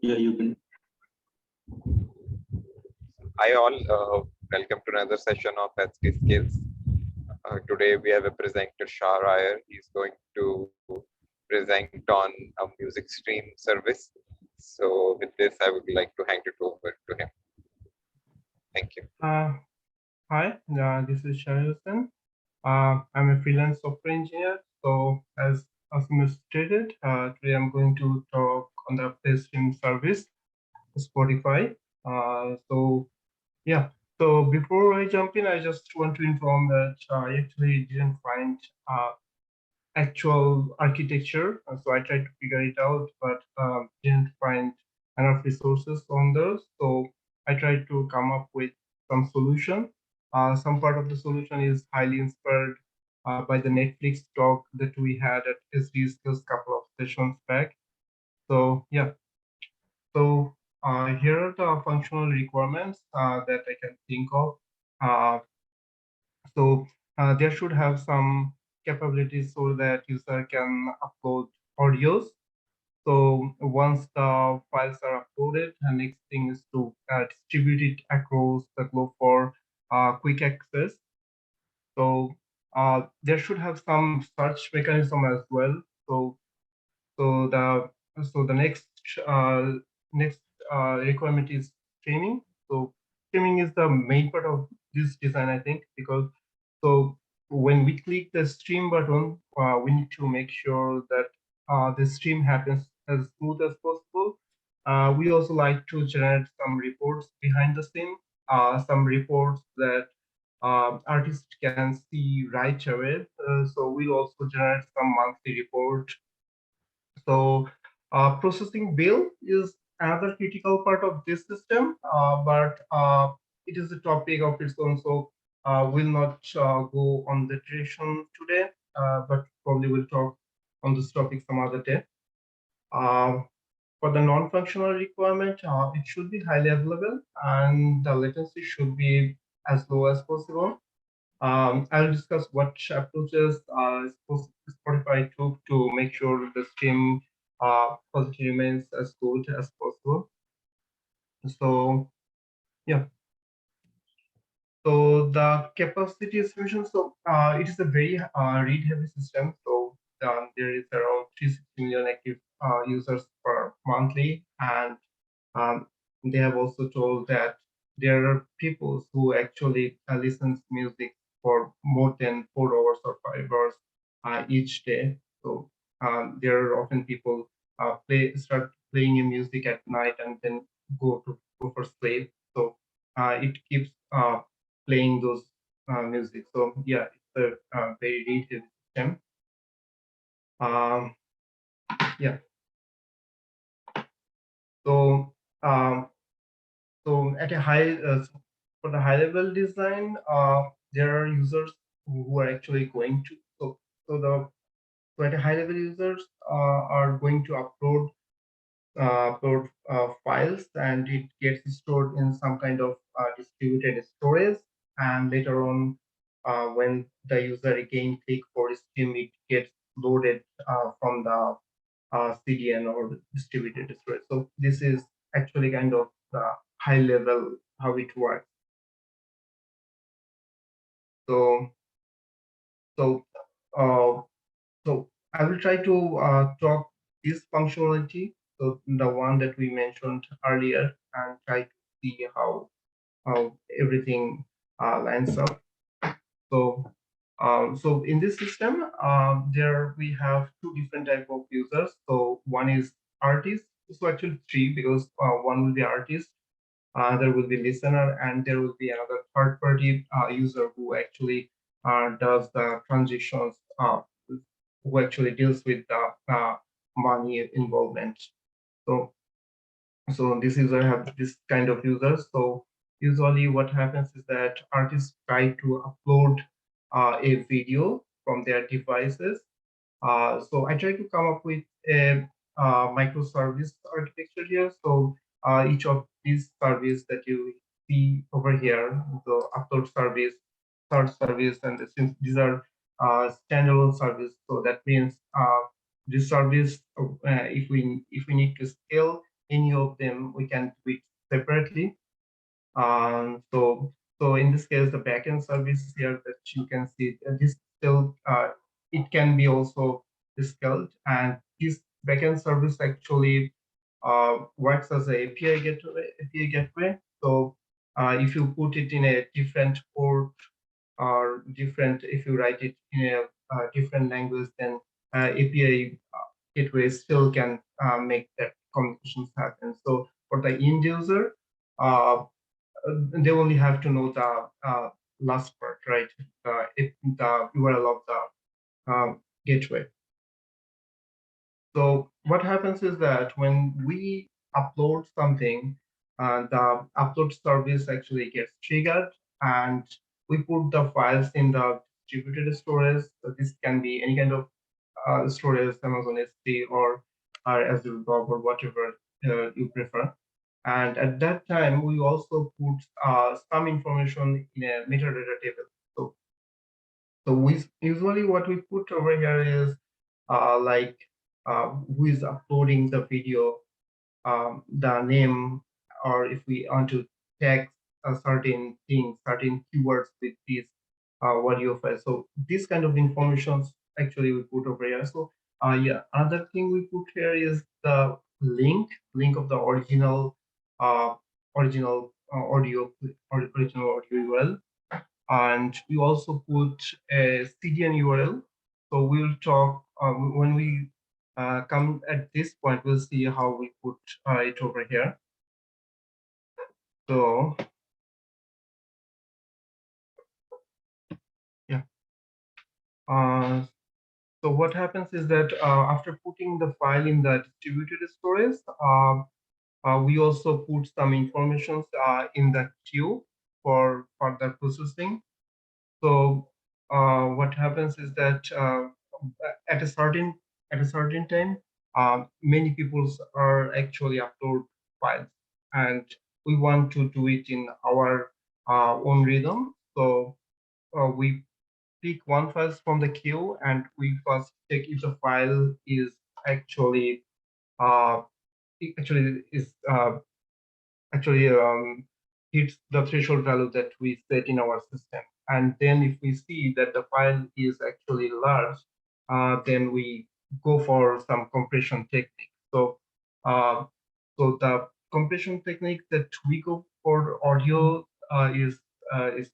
Yeah, you can. Hi all, welcome to another session of HK Skills. Today we have a presenter Shah Iyer. He's going to present on a music stream service. So with this, I would like to hand it over to him. Thank you. Uh, Hi, this is Shahir Hussain. I'm a freelance software engineer. So, as Asim stated, today I'm going to talk on the PayStream service, Spotify. Yeah. So before I jump in, I just want to inform that I actually didn't find actual architecture. So I tried to figure it out, but didn't find enough resources on those. So I tried to come up with some solution. Some part of the solution is highly inspired by the Netflix talk that we had at SD Skills couple of sessions back. So yeah, so here are the functional requirements that I can think of. Uh, so there should have some capabilities so that user can upload audios. So once the files are uploaded, the next thing is to distribute it across the globe for quick access. So there should have some search mechanism as well. So the uh, next requirement is streaming. So streaming is the main part of this design, I think, because so when we click the stream button, we need to make sure that the stream happens as smooth as possible. We also like to generate some reports behind the scene, some reports that artists can see right away. So we also generate some monthly report. So processing bill is another critical part of this system, but it is a topic of its own. So we'll not go on the direction today, but probably we'll talk on this topic some other day. Um, for the non-functional requirement, it should be highly available and the latency should be as low as possible. I'll discuss what approaches Spotify took to make sure the stream quality remains as good as possible. So yeah, so the capacity estimation. So it is a very read-heavy system. So there is around 360 million active users per monthly, and um, they have also told that there are people who actually listens music for more than 4 hours or 5 hours each day. So there are often people start playing music at night and then go for sleep. So it keeps playing those music. So yeah, it's a very detailed system. Um, yeah. So um, so at a high for the high level design, there are users who are actually going to so at a high level users are going to upload files and it gets stored in some kind of distributed storage, and later on when the user again click for stream, it gets loaded from the CDN or distributed storage. So this is actually kind of the high level how it works. So so uh, so I will try to talk this functionality, so the one that we mentioned earlier, and try to see how everything lines up. So so in this system, there we have two different type of users. So one is artist. So actually three, because one will be artist, there will be listener, and there will be another third party user who actually does the transactions, who actually deals with the money involvement. So so this user have this kind of users. So usually what happens is that artists try to upload a video from their devices. So I try to come up with a microservice architecture here. So each of these service that you see over here, the upload service, search service, and since these are standalone service, so that means this service, if we need to scale, any of them, we can do it separately. So in this case, the backend service here that you can see, this still it can be also scaled, and this backend service actually works as a API gateway. So if you put it in a different port or different, if you write it in a different language, then API gateway still can make that communications happen. So for the end user, they only have to know the last part, right? The URL of the gateway. So what happens is that when we upload something, the upload service actually gets triggered, and we put the files in the distributed storage. So this can be any kind of storage, Amazon S3 or Azure Blob or whatever you prefer. And at that time, we also put some information in a metadata table. So we usually what we put over here is like who is uploading the video, the name, or if we want to tag a certain thing, certain keywords with this audio file. So this kind of information actually we put over here. So yeah, another thing we put here is the link of the original uh, original audio URL, and we also put a CDN URL. So we'll talk when we come at this point, we'll see how we put it over here. So yeah. So what happens is that after putting the file in the distributed storage, we also put some information in the queue for further processing. So what happens is that at a certain time, many people are actually upload files, and we want to do it in our own rhythm. So we pick one file from the queue, and we first check if the file is actually uh, actually hits the threshold value that we set in our system. And then if we see that the file is actually large, then we go for some compression technique. So, so the compression technique that we go for audio is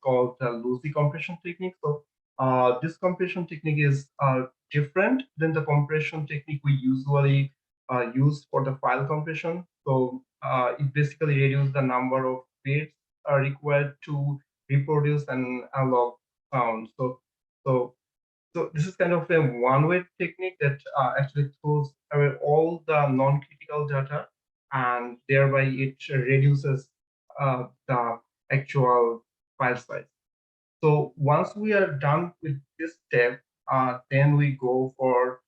called the lossy compression technique. So this compression technique is different than the compression technique we usually use for the file compression. So it basically reduces the number of bits required to reproduce an analog sound. So this is kind of a one-way technique that actually throws away all the non-critical data, and thereby it reduces the actual file size. So once we are done with this step, then we go for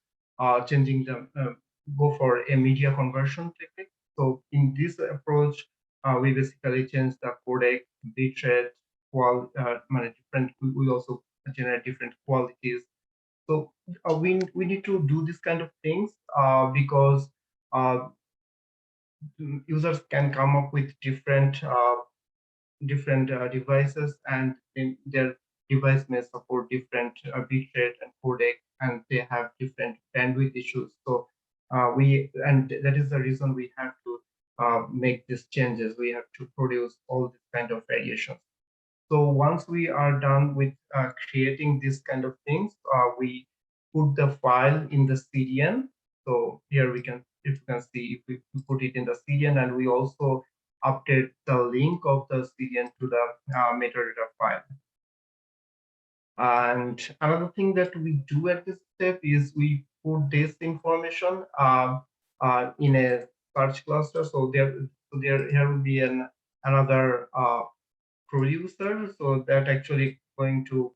changing the go for a media conversion technique. So in this approach, we basically change the codec, bitrate, different. We also generate different qualities. So we need to do this kind of things because users can come up with different devices, and in their device may support different bitrate and codec, and they have different bandwidth issues. So and that is the reason we have to make these changes. We have to produce all this kind of variations. So once we are done with creating this kind of things, we put the file in the CDN. So here we can, if you can see, if we put it in the CDN, and we also update the link of the CDN to the metadata file. And another thing that we do at this step is we put this information in a search cluster. So here will be another producer, so that actually going to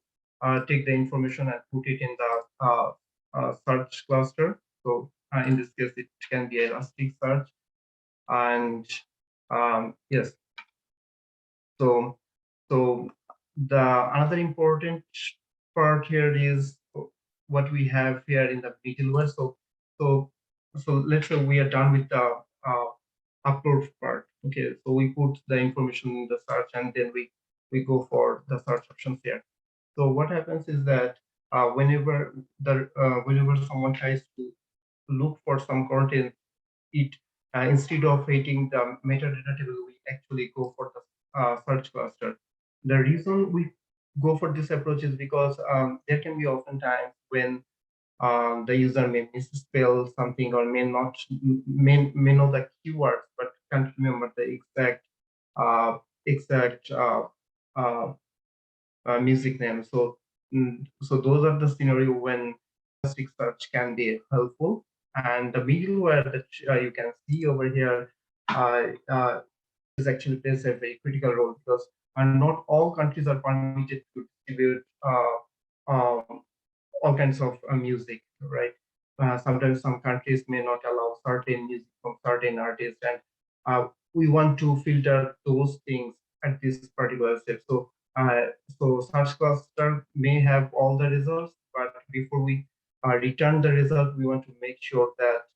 take the information and put it in the search cluster. So in this case, it can be Elasticsearch. And yes, so the another important part here is what we have here in the middleware. So let's say we are done with the upload part. Okay, so we put the information in the search and then we go for the search options here. So what happens is that whenever someone tries to look for some content, it instead of hitting the metadata table, we actually go for the search cluster. The reason we go for this approach is because there can be often times when the user may misspell something or may know the keywords but can't remember the uh, exact uh, music name. So those are the scenario when search can be helpful. And the middleware that you can see over here uh, uh, is actually plays a very critical role because not all countries are permitted to distribute all kinds of music, right? Sometimes some countries may not allow certain music from certain artists, and we want to filter those things at this particular step. So search cluster may have all the results, but before we return the result, we want to make sure that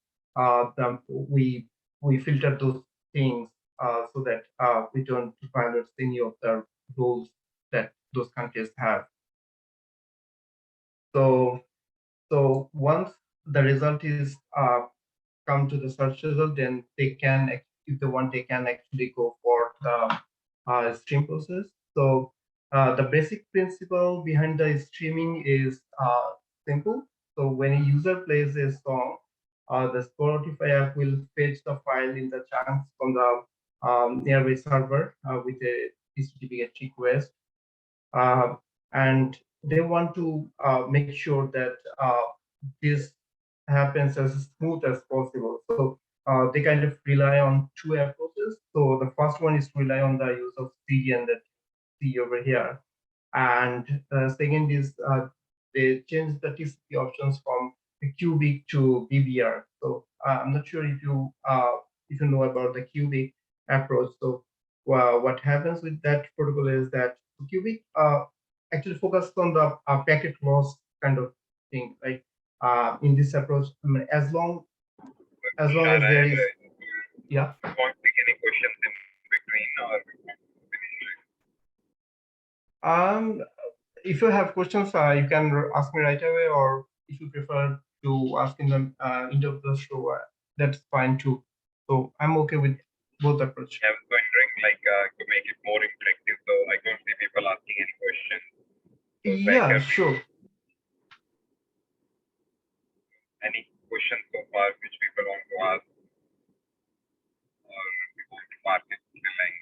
we filter those things so that we don't violate any of the rules that those countries have. So so once the result is come to the search result, then they can, if they want, they can actually go for the stream process. So the basic principle behind the streaming is simple. So when a user plays a song, the Spotify app will fetch the file in the chunks from the nearby server with a HTTP GET request. uh, and they want to make sure that this happens as smooth as possible. So they kind of rely on two approaches. So the first one is to rely on the use of CDN that you see over here, and second is they change the TCP options from cubic to BBR. So I'm not sure if you know about the cubic approach. So what happens with that protocol is that cubic actually focuses on the packet loss kind of thing, right? In this approach, I mean, as long as there is, yeah. Want pick any questions in between or If you have questions, you can ask me right away, or if you prefer to ask in the end of the show, that's fine too. So I'm okay with both approach. I was wondering to make it more interactive, so I don't see people asking any questions. So Yeah, sure. any questions so far which people want to ask or we want to mark it like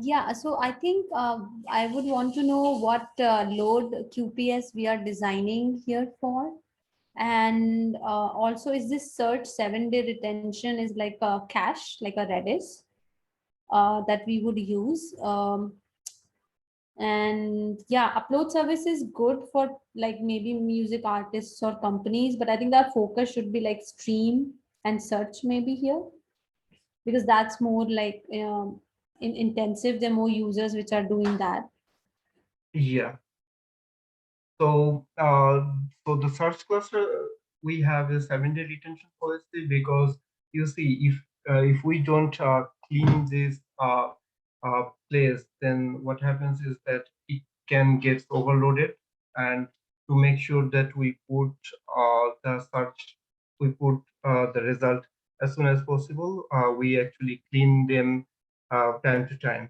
Yeah, so I think I would want to know what load QPS we are designing here for. And also, is this search 7-day retention is like a cache, like a Redis that we would use? And yeah, upload service is good for like maybe music artists or companies, but I think that focus should be like stream and search maybe here, because that's more like intensive. There are more users which are doing that. Yeah. So so the search cluster, we have a 7-day retention policy because you see if we don't clean this place, then what happens is that it can get overloaded. And to make sure that we put the result as soon as possible, we actually clean them time to time.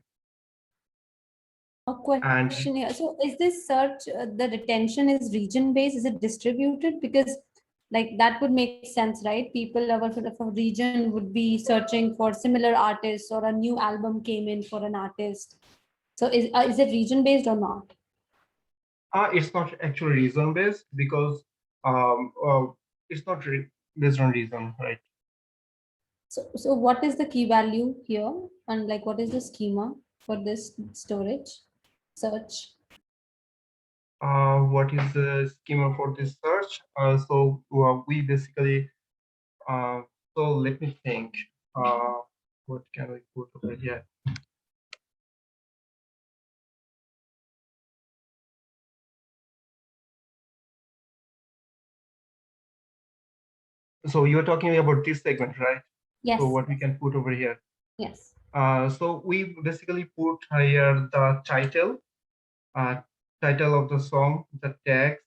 A question here. So is this search, the retention is region based? Is it distributed? Because like that would make sense, right? People of a region would be searching for similar artists, or a new album came in for an artist. So is it region based or not? It's not actually reason based because it's not based on reason, right? So what is the key value here? And like what is the schema for this storage search? What is the schema for this search? We basically, so let me think. What can we put over here? So you're talking about this segment, right? Yes. So what we can put over here. Yes. So we basically put here the title of the song, the text,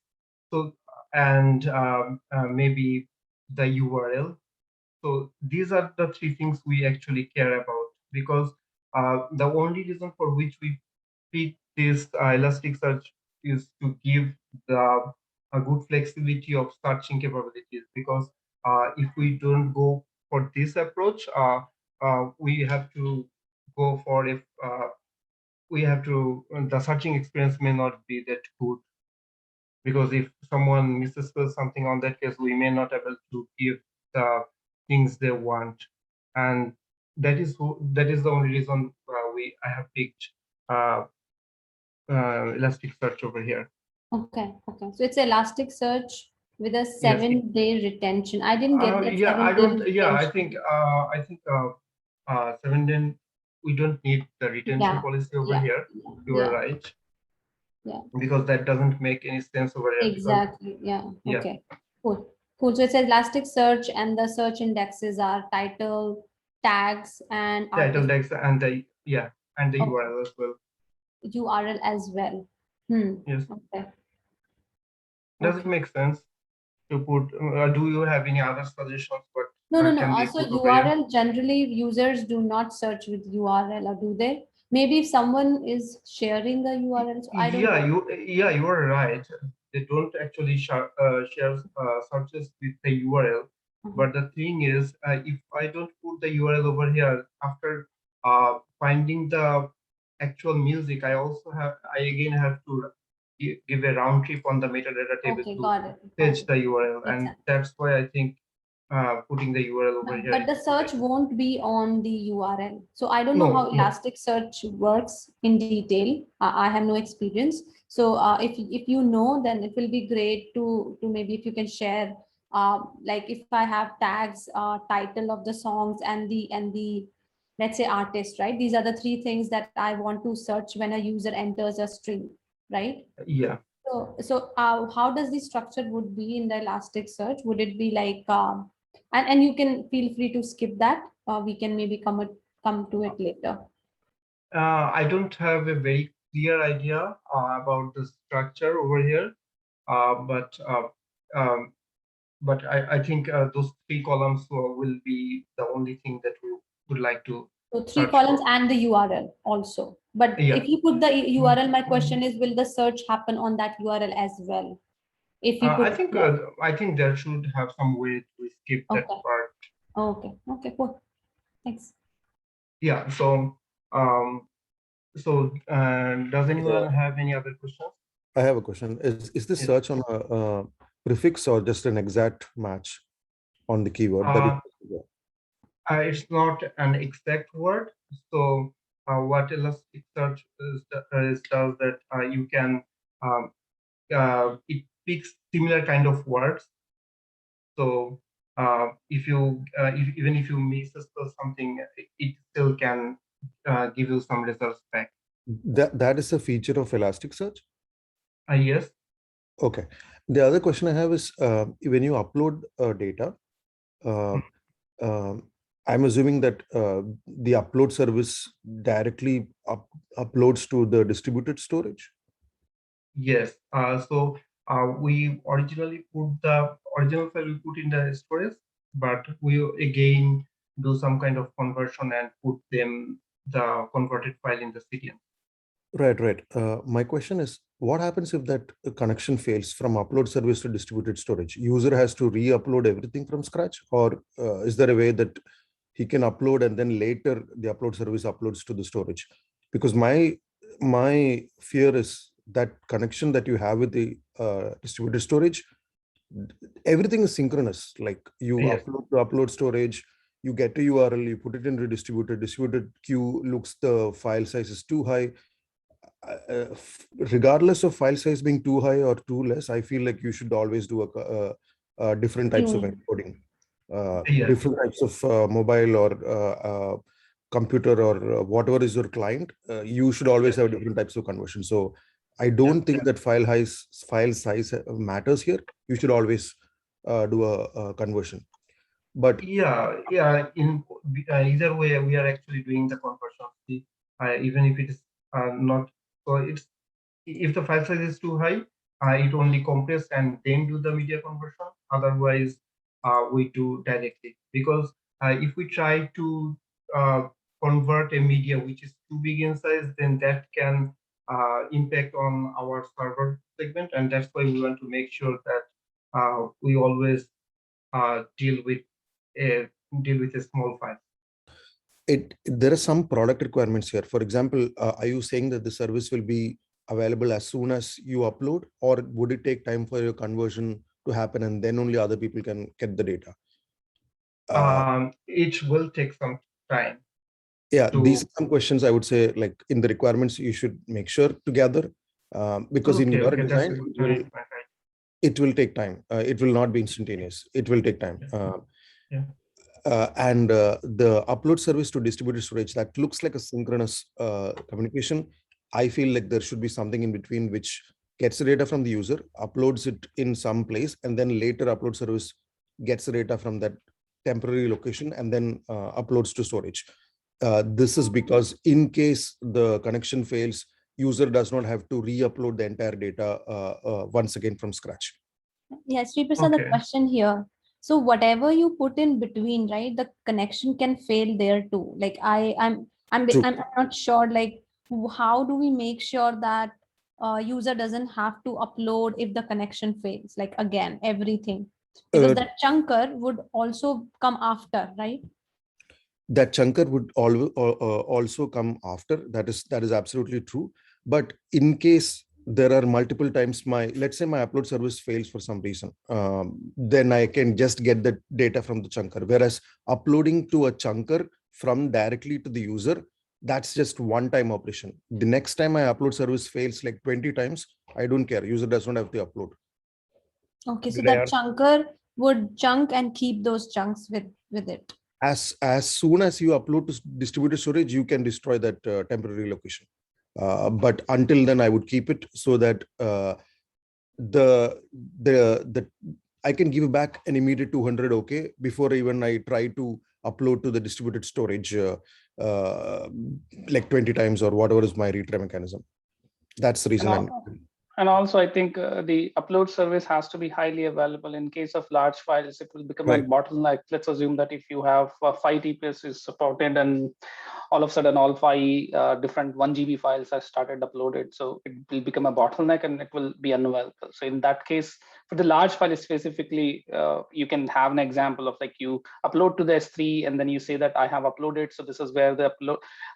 so and maybe the URL. So these are the three things we actually care about, because the only reason for which we pick this Elasticsearch is to give the a good flexibility of searching capabilities. Because if we don't go for this approach, we have to go for if the searching experience may not be that good, because if someone misspells something, on that case we may not able to give the things they want. And that is the only reason I have picked Elasticsearch over here. Okay. So it's Elasticsearch with a 7-day retention. I didn't get that. Yeah, 7-day retention. I think 7 day we don't need the retention policy over here. You are right. Yeah. Because that doesn't make any sense over here. Exactly. Yeah. Okay. Cool. So it says Elasticsearch, and the search indexes are title, tags, and title tags, and the Okay. URL as well. URL as well. Yes. Okay. Does it make sense to put? Do you have any other suggestions? But No. Also, URL, generally users do not search with URL, or do they? Maybe if someone is sharing the URL, so I don't know. You are right. They don't actually share searches with the URL. But the thing is, if I don't put the URL over here, after finding the actual music, I again have to give a round trip on the metadata table to fetch the URL. And that's why I think putting the URL over here. But the search won't be on the URL. So I don't know how Elasticsearch works in detail. I have no experience. So if you know, then it will be great to maybe if you can share, like if I have tags, title of the songs, and the let's say artist, right? These are the three things that I want to search when a user enters a string, right? Yeah. So how does the structure would be in the Elasticsearch? Would it be like and you can feel free to skip that. We can maybe come to it later. I don't have a very clear idea about the structure over here, but I think those three columns will be the only thing that we would like to. So 3 columns and the URL also. But if you put the URL, my question is, will the search happen on that URL as well? If you put I think there should have some way to skip that part. Okay, cool. Thanks. Yeah. So does anyone have any other questions? I have a question. Is this search on a prefix or just an exact match on the keyword? It's not an exact word. So what Elasticsearch does that you can it picks similar kind of words. So even if you misspell something, it still can give you some results back. That is a feature of Elasticsearch? Yes. Okay. The other question I have is when you upload data, I'm assuming that the upload service directly uploads to the distributed storage? Yes. So we originally put the original file we put in the storage, but we again do some kind of conversion and put the converted file in the CDN. Right. My question is, what happens if that connection fails from upload service to distributed storage? User has to re-upload everything from scratch, or is there a way that he can upload and then later the upload service uploads to the storage? Because my fear is that connection that you have with the distributed storage, everything is synchronous. Like you upload to upload storage, you get a URL, you put it in distributed queue, looks the file size is too high. Regardless of file size being too high or too less, I feel like you should always do a different types of encoding, different types of mobile or computer or whatever is your client. You should always have different types of conversion. So I don't think that file size matters here. You should always do a conversion. But yeah. In either way, we are actually doing the conversion. Even if it is not, so it's if the file size is too high, it only compress and then do the media conversion. Otherwise, we do directly, because if we try to convert a media which is too big in size, then that can impact on our server segment, and that's why we want to make sure that we always deal with a small file. There are some product requirements here. For example, are you saying that the service will be available as soon as you upload, or would it take time for your conversion to happen and then only other people can get the data? It will take some time. Yeah, these are some questions I would say, like in the requirements, you should make sure to gather, because in your design, it will take time. It will not be instantaneous. It will take time. And the upload service to distributed storage, that looks like a synchronous communication. I feel like there should be something in between which gets the data from the user, uploads it in some place, and then later upload service gets the data from that temporary location and then uploads to storage. This is because in case the connection fails, user does not have to re-upload the entire data once again from scratch. Yes, Sri Prasad, the question here. So whatever you put in between, right, the connection can fail there too. Like I'm not sure, like how do we make sure that user doesn't have to upload if the connection fails, like again, everything, because that chunker would also come after, right? That chunker would also come after. That is absolutely true. But in case there are multiple times let's say my upload service fails for some reason, then I can just get the data from the chunker. Whereas uploading to a chunker from directly to the user, that's just one time operation. The next time my upload service fails like 20 times, I don't care. User does not have to upload. Okay, so that chunker would chunk and keep those chunks with it. As soon as you upload to distributed storage, you can destroy that temporary location. But until then, I would keep it so that I can give back an immediate 200 OK before even I try to upload to the distributed storage like 20 times or whatever is my retry mechanism. That's the reason. And also, I think the upload service has to be highly available. In case of large files, it will become a bottleneck. Let's assume that if you have 5 TPS is supported and all of a sudden all 5 different 1 GB files are started uploaded, so it will become a bottleneck and it will be unavailable. So in that case, for the large file specifically, you can have an example of like you upload to the S3 and then you say that I have uploaded. So this is where the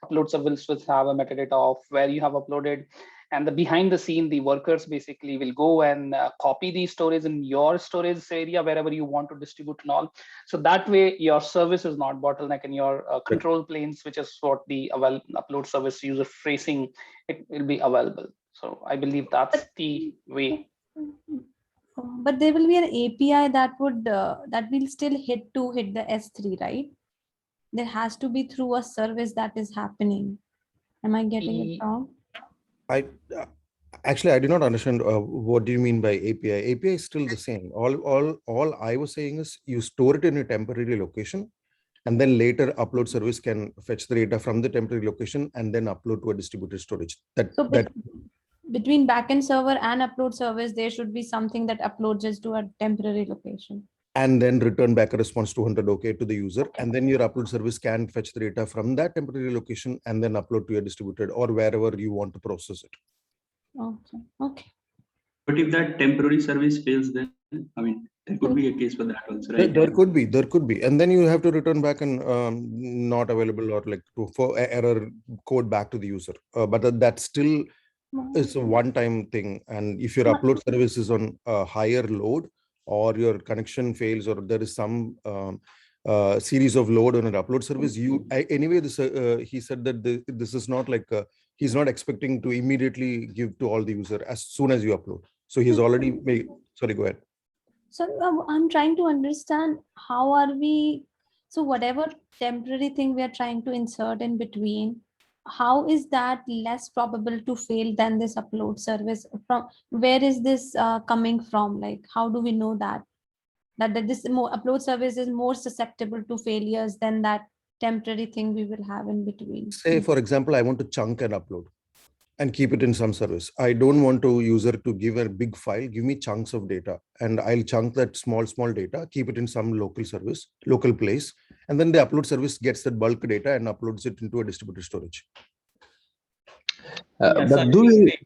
upload service will have a metadata of where you have uploaded. And the behind the scene, the workers basically will go and copy the storage in your storage area, wherever you want to distribute and all. So that way your service is not bottleneck and your control planes, which is what the upload service user facing, it will be available. So I believe that's the way. But there will be an API that would that will still hit the S3, right? There has to be through a service that is happening. Am I getting it wrong? Actually, I do not understand what do you mean by API. API is still the same. All I was saying is you store it in a temporary location, and then later upload service can fetch the data from the temporary location and then upload to a distributed storage. Between backend server and upload service, there should be something that uploads just to a temporary location. And then return back a response 200 OK to the user. And then your upload service can fetch the data from that temporary location and then upload to your distributed or wherever you want to process it. Okay. But if that temporary service fails, then I mean, there could be a case for that also, right? There could be. And then you have to return back and not available or like for error code back to the user. But that still is a one-time thing. And if your upload service is on a higher load, or your connection fails, or there is some series of load on an upload service, he said that this is not like he's not expecting to immediately give to all the user as soon as you upload. So he's already made. Sorry, go ahead. So I'm trying to understand how are we. So whatever temporary thing we are trying to insert in between, how is that less probable to fail than this upload service? From where is this coming from? Like, how do we know that? that this upload service is more susceptible to failures than that temporary thing we will have in between. Say, for example, I want to chunk an upload and keep it in some service. I don't want to user to give a big file, give me chunks of data, and I'll chunk that small data, keep it in some local service, local place, and then the upload service gets that bulk data and uploads it into a distributed storage. But so do we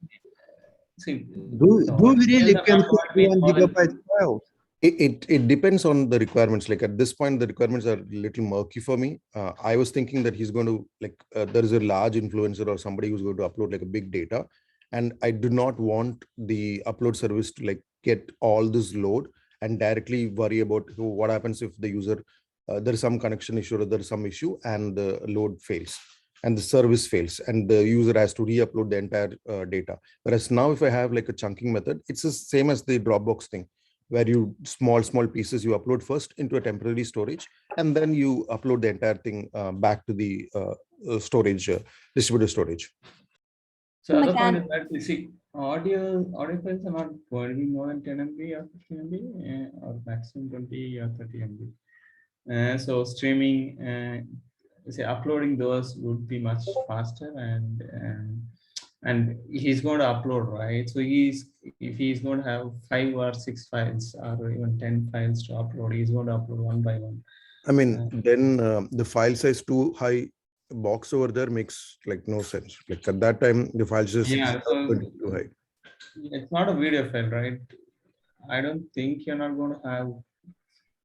no, really users can not provide 1 more than gigabyte file? It depends on the requirements. Like at this point, the requirements are a little murky for me. I was thinking that he's going to there is a large influencer or somebody who's going to upload like a big data, and I do not want the upload service to like get all this load and directly worry about what happens if the user there is some connection issue or there is some issue and the load fails and the service fails and the user has to re-upload the entire data. Whereas now, if I have like a chunking method, it's the same as the Dropbox thing, where you small pieces you upload first into a temporary storage, and then you upload the entire thing back to the storage, distributed storage. So other point is that you see audio files are not going to be more than 10 MB or 15 MB or maximum 20 or 30 MB. So streaming, say uploading those would be much faster, and he's going to upload, right? So if he's going to have 5 or 6 files or even 10 files to upload, he's going to upload one by one. I mean, then the file size too high box over there makes like no sense. Like at that time, the file size is too high. It's not a video file, right? I don't think you're not going to have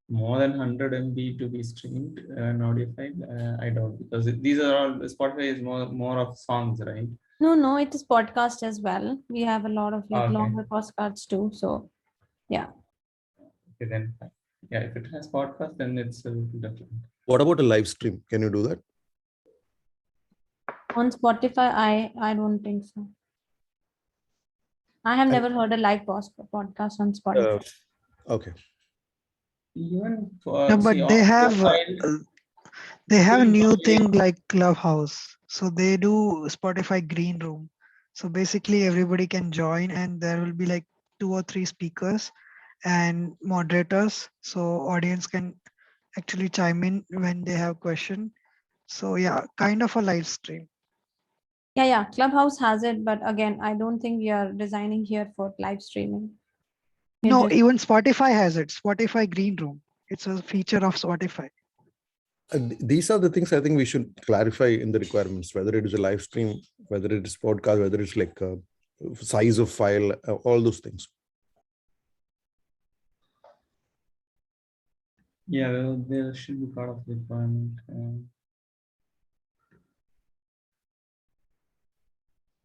more than 100 MB to be streamed an audio file. I doubt, because these are all, Spotify is more of songs, right? No, it is podcast as well. We have a lot of like longer podcasts too. So yeah. Okay, then yeah, if it has podcast, then it's a little different. What about a live stream? Can you do that? On Spotify, I don't think so. I have never heard a live podcast on Spotify. Okay. Even No, but they have a new thing like Clubhouse. So they do Spotify Green Room. So basically everybody can join, and there will be like 2 or 3 speakers and moderators. So audience can actually chime in when they have question. So yeah, kind of a live stream. Yeah. Clubhouse has it, but again, I don't think we are designing here for live streaming. No, even Spotify has it. Spotify Green Room. It's a feature of Spotify. These are the things I think we should clarify in the requirements, whether it is a live stream, whether it is podcast, whether it's like a size of file, all those things. Yeah, well, there should be part of the requirement.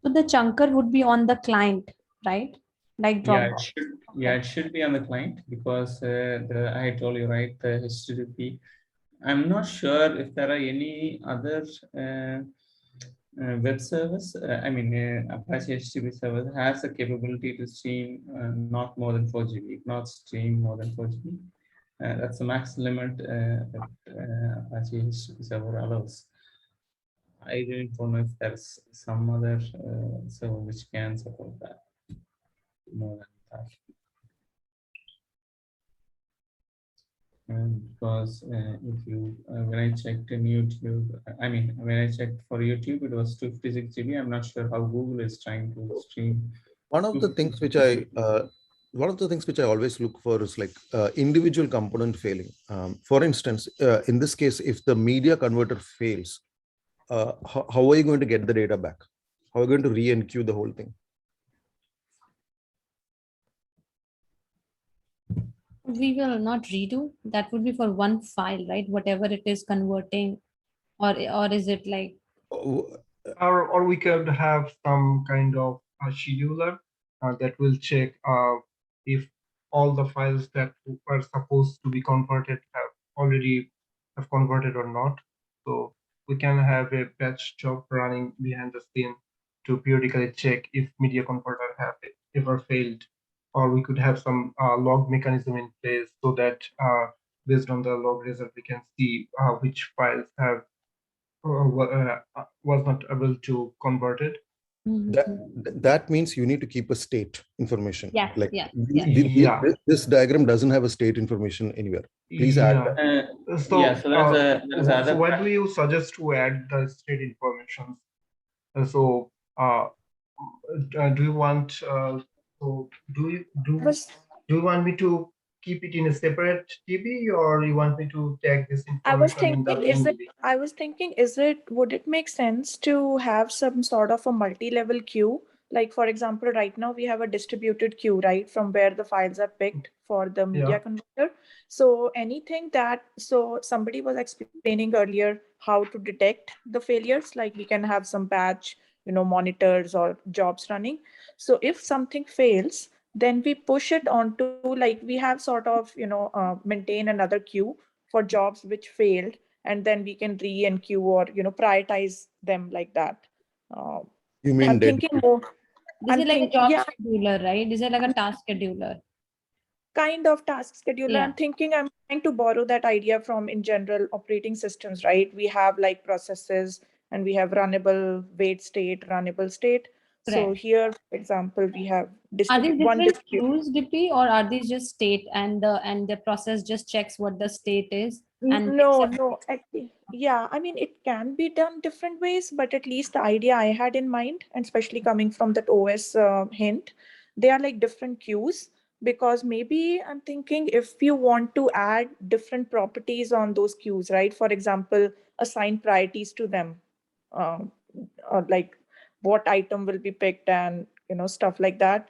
So the chunker would be on the client, right? Like Dropbox. It should be on the client, because I told you, right, the HTTP. I'm not sure if there are any other web service. Apache HTTP server has the capability to stream not more than 4 GB, not stream more than 4 GB. That's the max limit that Apache HTTP server allows. I really don't know if there's some other server which can support that more than that. Because if you when I checked in YouTube, when I checked for YouTube, it was 256 GB. I'm not sure how Google is trying to stream. One of the things which I always look for is like individual component failing. For instance, in this case, if the media converter fails, how are you going to get the data back? How are you going to re-enqueue the whole thing? We will not redo. That would be for one file, right? Whatever it is converting, or is it like? Or we could have some kind of a scheduler that will check if all the files that are supposed to be converted have already converted or not. So we can have a batch job running behind the scene to periodically check if media converter have ever failed. Or we could have some log mechanism in place so that based on the log result, we can see which files have was not able to convert it. That means you need to keep a state information. Yes, Like yes, Yeah. this diagram doesn't have a state information anywhere. Please add that. So, yeah, so there's so other what do you suggest to add the state information? So, do you want so do you want me to keep it in a separate DB, or you want me to tag this I was information in the thinking, main DB? would it make sense to have some sort of a multi-level queue? Like, for example, right now we have a distributed queue, right, from where the files are picked for the media converter. So so somebody was explaining earlier how to detect the failures, like we can have some batch, monitors or jobs running. So if something fails, then we push it onto, like, we have sort of, maintain another queue for jobs which failed, and then we can re-enqueue or prioritize them like that. You mean I'm dead thinking queue? more. This is like a job scheduler, right? This is like a task scheduler. Kind of task scheduler. Yeah. I'm trying to borrow that idea from, in general, operating systems, right? We have like processes, and we have runnable, wait state, runnable state. So Correct. here, for example, we have Are these different queues, DP, or are these just state, and the process just checks what the state is? And No, actually, yeah, I mean, it can be done different ways, but at least the idea I had in mind, and especially coming from that OS hint, they are like different queues, because maybe I'm thinking if you want to add different properties on those queues, right? For example, assign priorities to them, um, or like what item will be picked, and stuff like that.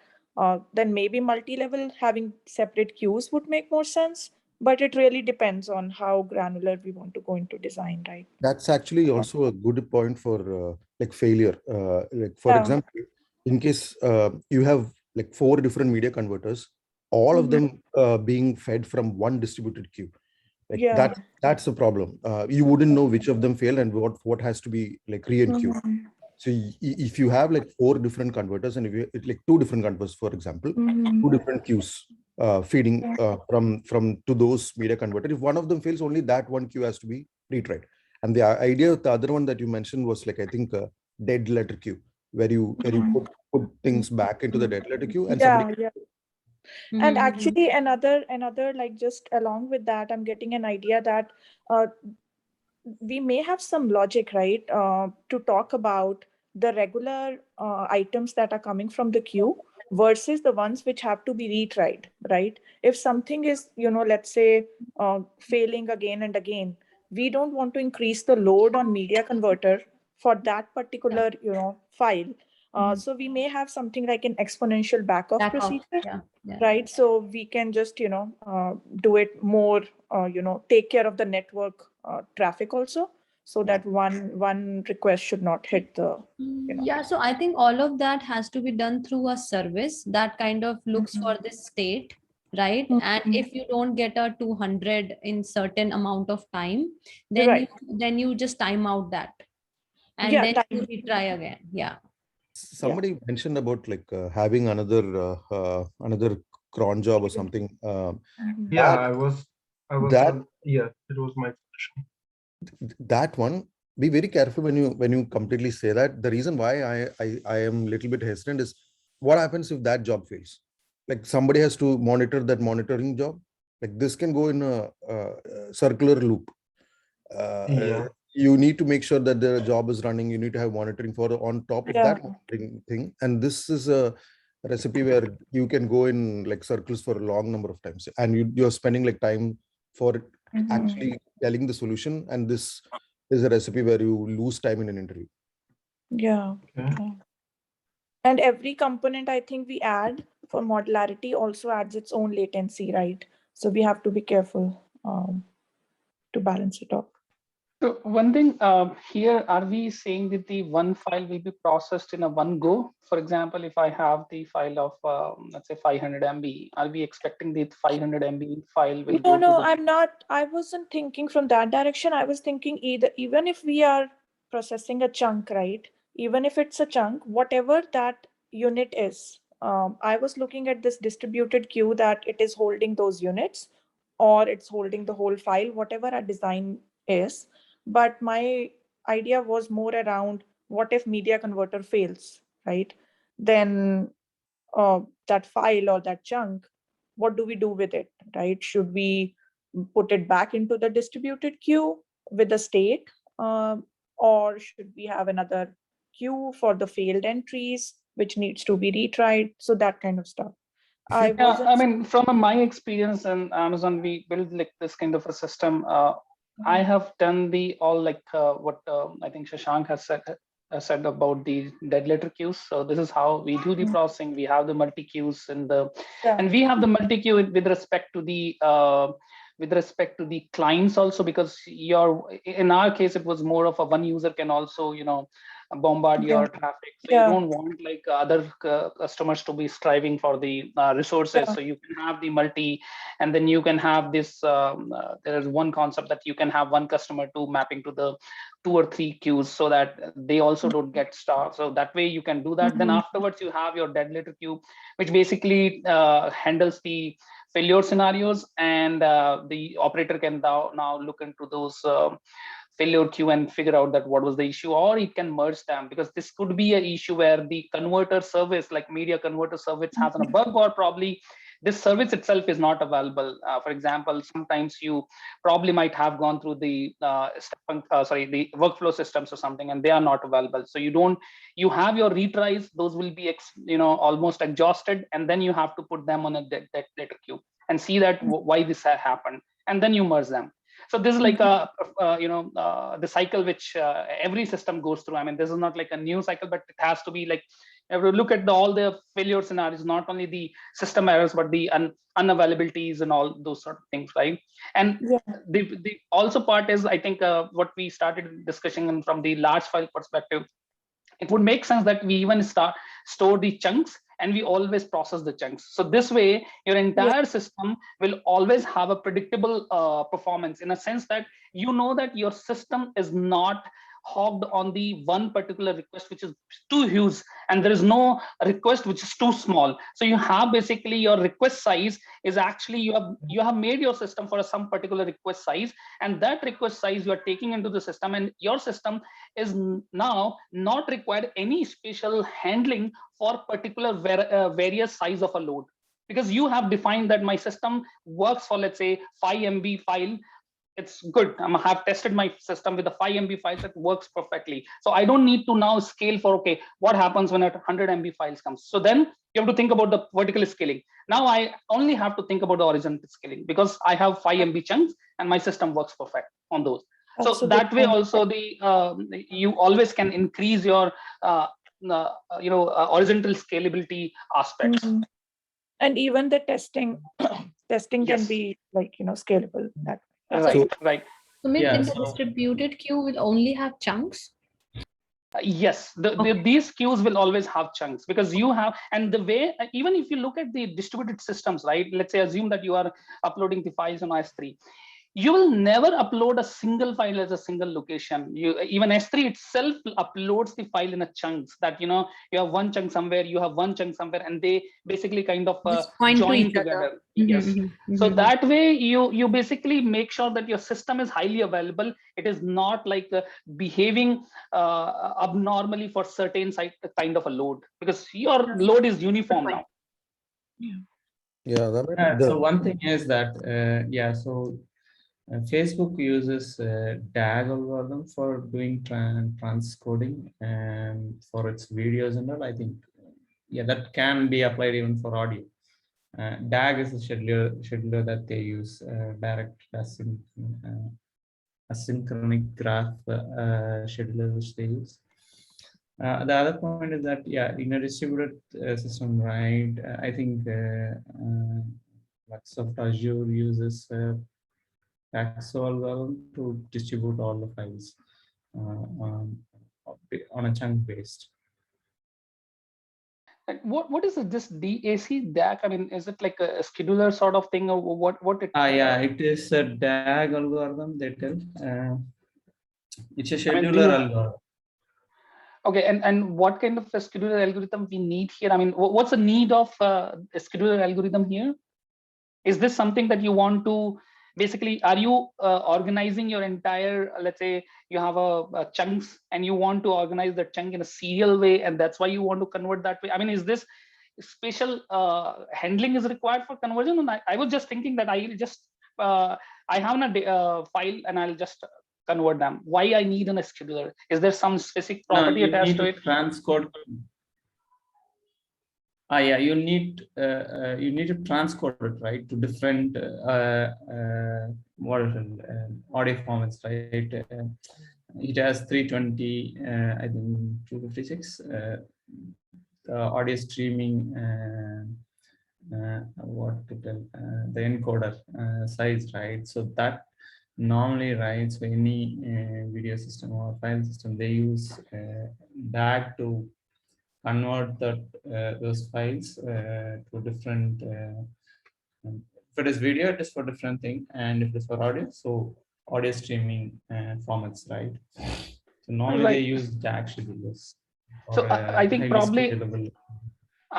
Then maybe multi-level, having separate queues would make more sense. But it really depends on how granular we want to go into design, right? That's actually also a good point for like failure. Like for example, in case you have like 4 different media converters, all of them being fed from one distributed queue. Like that's a problem. You wouldn't know which of them failed and what has to be like re-enqueued. So if you have like 4 different converters, and if you like 2 different converters, for example, 2 different queues feeding from to those media converter. If one of them fails, only that one queue has to be retried. And the idea of the other one that you mentioned was like, I think, a dead letter queue, where you put things back into the dead letter queue, and somebody. And actually, another like, just along with that, I'm getting an idea that we may have some logic, right, to talk about the regular items that are coming from the queue versus the ones which have to be retried, right? If something is, let's say, failing again and again, we don't want to increase the load on media converter for that particular, file. So we may have something like an exponential backoff procedure, right? So we can just, do it more, take care of the network traffic also, so that one request should not hit the, Yeah, so I think all of that has to be done through a service that kind of looks for this state, right? And if you don't get a 200 in certain amount of time, then you just time out that, and then you retry again. Yeah. Somebody mentioned about like having another cron job or something. Yeah, yeah, it was my question. That one, be very careful when you completely say that. The reason why I am a little bit hesitant is, what happens if that job fails? Like somebody has to monitor that monitoring job. Like this can go in a circular loop. You need to make sure that the job is running. You need to have monitoring for on top of that monitoring thing. And this is a recipe where you can go in like circles for a long number of times, and you're spending like time for actually telling the solution. And this is a recipe where you lose time in an interview. And every component I think we add for modularity also adds its own latency, right? So we have to be careful to balance it out. So one thing here, are we saying that the one file will be processed in a one go? For example, if I have the file of, let's say 500 MB, are we expecting the 500 MB file will go? No, I'm not. I wasn't thinking from that direction. I was thinking even if we are processing a chunk, right? Even if it's a chunk, whatever that unit is, I was looking at this distributed queue that it is holding those units, or it's holding the whole file, whatever our design is. But my idea was more around, what if media converter fails, right? Then that file or that chunk, what do we do with it, right? Should we put it back into the distributed queue with the state, or should we have another queue for the failed entries, which needs to be retried? So that kind of stuff. I mean, from my experience in Amazon, we build like this kind of a system. I have done the all like what I think Shashank has said about the dead letter queues. So this is how we do the processing. We have the multi queues and and we have the multi queue with respect to the clients also, because in our case it was more of a one user can also bombard your traffic, so you don't want like other customers to be striving for the resources. So you can have the multi, and then you can have this there is one concept that you can have one customer to mapping to the 2 or 3 queues, so that they also don't get stuck. So that way you can do that. Then afterwards you have your dead letter queue, which basically handles the failure scenarios, and the operator can now look into those failure queue and figure out that what was the issue, or it can merge them, because this could be an issue where the converter service, like media converter service, has a bug, or probably this service itself is not available. For example, sometimes you probably might have gone through the the workflow systems or something, and they are not available. So you have your retries; those will be almost exhausted, and then you have to put them on a dead letter queue and see that why this happened, and then you merge them. So this is like the cycle which every system goes through. I mean, this is not like a new cycle, but it has to be like, you have to look at all the failure scenarios, not only the system errors, but the unavailabilities and all those sort of things, right? And the also part is, I think what we started discussing from the large file perspective, it would make sense that we even store the chunks, and we always process the chunks. So this way, your entire system will always have a predictable performance, in a sense that you know that your system is not hogged on the one particular request which is too huge, and there is no request which is too small. So you have basically your request size is actually you have made your system for some particular request size, and that request size you are taking into the system, and your system is now not required any special handling for particular various size of a load, because you have defined that my system works for, let's say, 5 MB file. It's good. I have tested my system with the 5 MB files, that works perfectly. So I don't need to now scale for, okay, what happens when a 100 MB files comes? So then you have to think about the vertical scaling. Now I only have to think about the horizontal scaling, because I have 5 MB chunks and my system works perfect on those. So that way also you always can increase your horizontal scalability aspects. And even the testing can be like scalable. Right. So in the distributed queue will only have chunks? Yes, these queues will always have chunks, because you have, and the way, even if you look at the distributed systems, right? Let's say assume that you are uploading the files on S3. You will never upload a single file as a single location. Even S3 itself uploads the file in a chunks, that you have one chunk somewhere, you have one chunk somewhere, and they basically kind of join together. Yes. So that way you basically make sure that your system is highly available. It is not like behaving abnormally for certain kind of a load, because your load is uniform now. So one thing is that so Facebook uses DAG algorithm for doing transcoding and for its videos and all. I think that can be applied even for audio. DAG is a scheduler that they use, direct asynchronic graph scheduler which they use. The other point is that in a distributed system, right? I think Microsoft Azure uses Paxo algorithm to distribute all the files on a chunk based. What is this DAC? I mean, is it like a scheduler sort of thing, or what it? It is a DAG algorithm. They tell it's a scheduler algorithm. Okay, and what kind of a scheduler algorithm we need here? I mean, what's the need of a scheduler algorithm here? Is this something that you want to basically, are you organizing your entire, let's say you have a chunks and you want to organize the chunk in a serial way, and that's why you want to convert that way? I mean, is this special handling is required for conversion? And I was just thinking that I just I have a file and I'll just convert them. Why I need an scheduler? Is there some specific property attached to it? Transcode. Yeah, you need to transcode it, right, to different what is it, audio formats, right? It has 320, I think 256 audio streaming. What to tell, the encoder size, right? So that normally, right, so any video system or file system, they use DAG to convert that those files to different. If it is video, it is for different thing, and if it is for audio, so audio streaming formats, right? So normally they use DAG schedulers. So I think probably.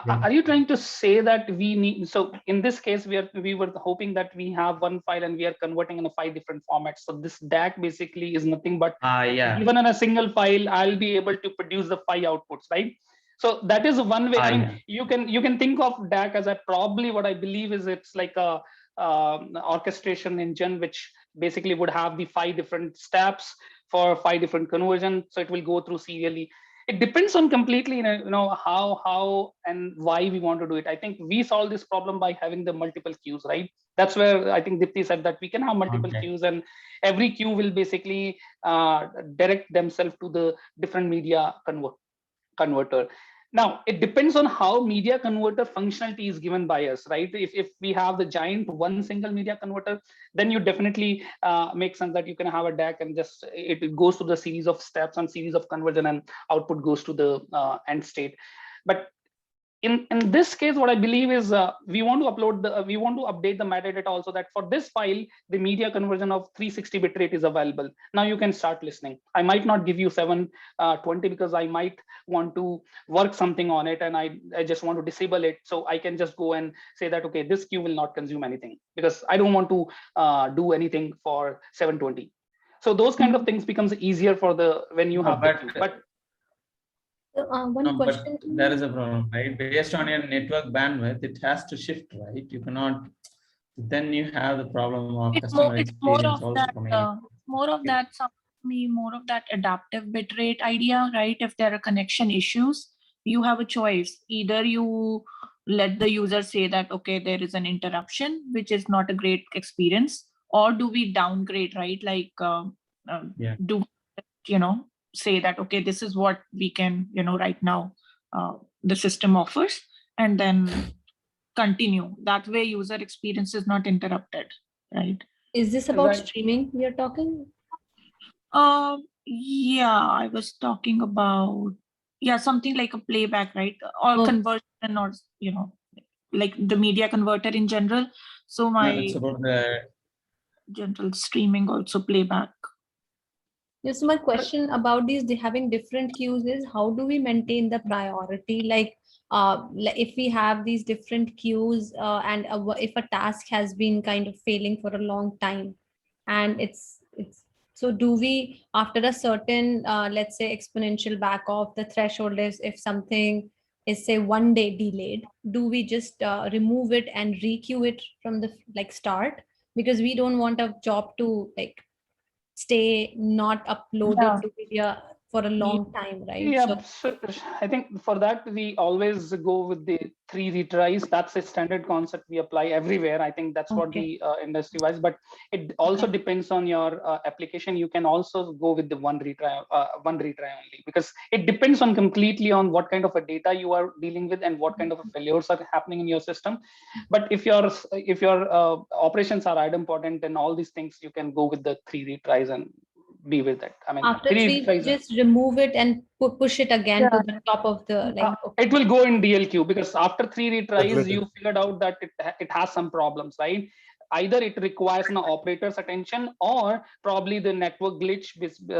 Are you trying to say that we need, so in this case, we were hoping that we have one file and we are converting in a 5 different formats. So this DAG basically is nothing but even in a single file, I'll be able to produce the 5 outputs, right? So that is one way. I mean, you can think of DAG as a probably what I believe is it's like a orchestration engine, which basically would have the 5 different steps for 5 different conversion. So it will go through serially. It depends on completely, how and why we want to do it. I think we solve this problem by having the multiple queues, right? That's where I think Dipti said that we can have multiple queues, and every queue will basically direct themselves to the different media converter. Now, it depends on how media converter functionality is given by us, right? If we have the giant one single media converter, then you definitely make sense that you can have a DAC and just it goes to the series of steps and series of conversion, and output goes to the end state. But in this case, what I believe is we want to update the metadata also, that for this file, the media conversion of 360 bitrate is available. Now you can start listening. I might not give you 720 because I might want to work something on it, and I just want to disable it. So I can just go and say that, okay, this queue will not consume anything because I don't want to do anything for 720. So those kind of things becomes easier for when you have the queue. But one question. But there is a problem, right? Based on your network bandwidth, it has to shift, right? You cannot. Then you have the problem of customer experience also coming in. More of that adaptive bitrate idea, right? If there are connection issues, you have a choice. Either you let the user say that, okay, there is an interruption, which is not a great experience, or do we downgrade, right? Like, do say that, okay, this is what we can, right now the system offers, and then continue. That way user experience is not interrupted, right? Is this about streaming you're talking? Yeah, I was talking about, something like a playback, right? Or conversion, or, like the media converter in general. So it's about the general streaming, also playback. Yes, my question about these having different queues is, how do we maintain the priority? Like, if we have these different queues and if a task has been kind of failing for a long time, and it's so do we, after a certain let's say exponential back off, the threshold is if something is say 1 day delayed, do we just remove it and requeue it from the start, because we don't want a job to stay not uploaded to media for a long time, right? Yeah, so I think for that we always go with the 3 retries. That's a standard concept we apply everywhere. I think that's what the industry wise, but it also depends on your application. You can also go with the one retry only, because it depends on completely on what kind of a data you are dealing with and what kind of failures are happening in your system. But if your operations are idempotent and all these things, you can go with the 3 retries and be with it. I mean, after 3 just remove it and push it again to the top of the it will go in DLQ, because after 3 retries you figured out that it has some problems, right? Either it requires an operator's attention, or probably the network glitch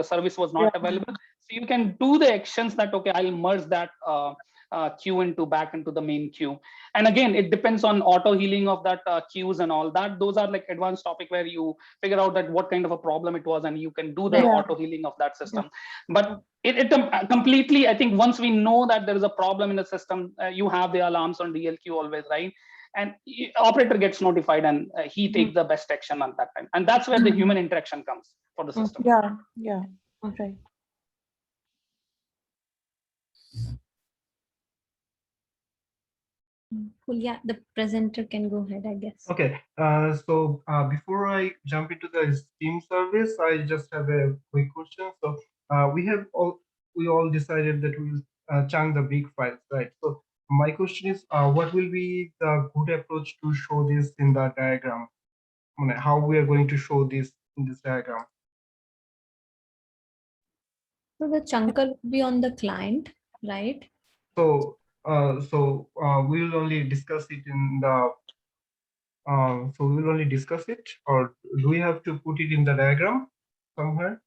service was not available. So you can do the actions that, okay, I'll merge that queue back into the main queue. And again, it depends on auto healing of that queues and all that. Those are like advanced topic where you figure out that what kind of a problem it was, and you can do the auto healing of that system. But it completely, I think once we know that there is a problem in the system, you have the alarms on DLQ always, right? And operator gets notified, and he takes the best action at that time. And that's where the human interaction comes for the system. Yeah, right. Cool. Yeah, the presenter can go ahead, I guess. Okay, so before I jump into the Steam service, I just have a quick question. So we all decided that we will chunk the big files, right? So my question is, what will be the good approach to show this in the diagram? How we are going to show this in this diagram? So the chunker will be on the client, right? So we will only discuss it in the. So we will only discuss it, or do we have to put it in the diagram somewhere?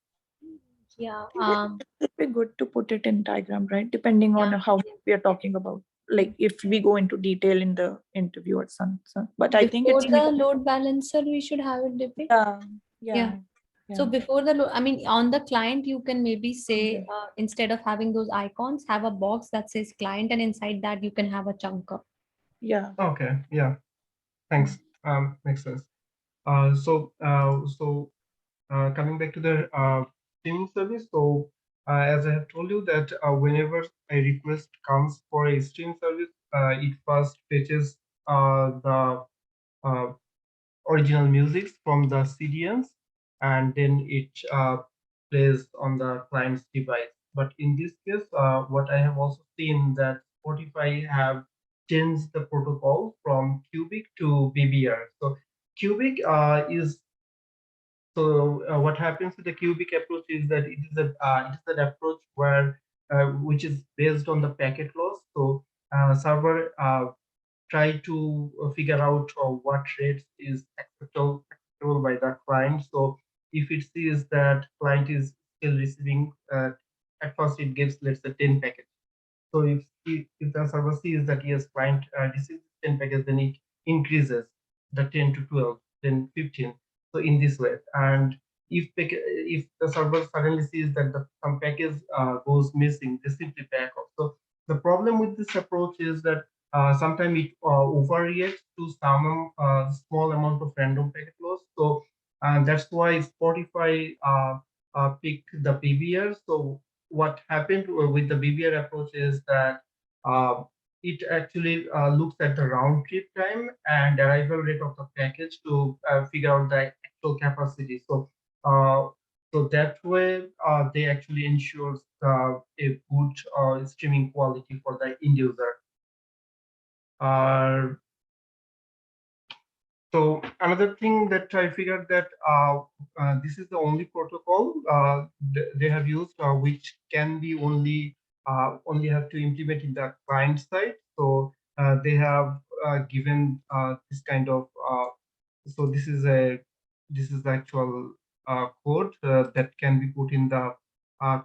Yeah. It would be good to put it in diagram, right? Depending on how we are talking about. Like if we go into detail in the interview or something. But I think before it's the load balancer, we should have it depicted. Yeah. So before the load, I mean, on the client, you can maybe say instead of having those icons, have a box that says client, and inside that you can have a chunker. Yeah. Okay. Yeah. Thanks. Makes sense. So coming back to the streaming service. So as I have told you that whenever a request comes for a stream service, it first fetches the original music from the CDNs, and then it plays on the client's device. But in this case, what I have also seen that Spotify have changed the protocol from Cubic to BBR. So Cubic is what happens with the Cubic approach is that it is an approach where which is based on the packet loss. So server try to figure out what rates is acceptable by the client. So if it sees that client is still receiving, at first it gives, let's say, 10 packets. So if the server sees that yes, client receives 10 packets, then it increases the 10 to 12, then 15. So in this way, and if the server suddenly sees that some package goes missing, they simply back off. So the problem with this approach is that sometimes it overreacts to some small amount of random packet loss. So that's why Spotify picked the BBR. So what happened with the BBR approach is that it actually looks at the round trip time and arrival rate of the package to figure out the actual capacity. So so that way they actually ensures a good streaming quality for the end user. So another thing that I figured that this is the only protocol they have used which can be only have to implement in the client side. So they have given this kind of so this is the actual code that can be put in the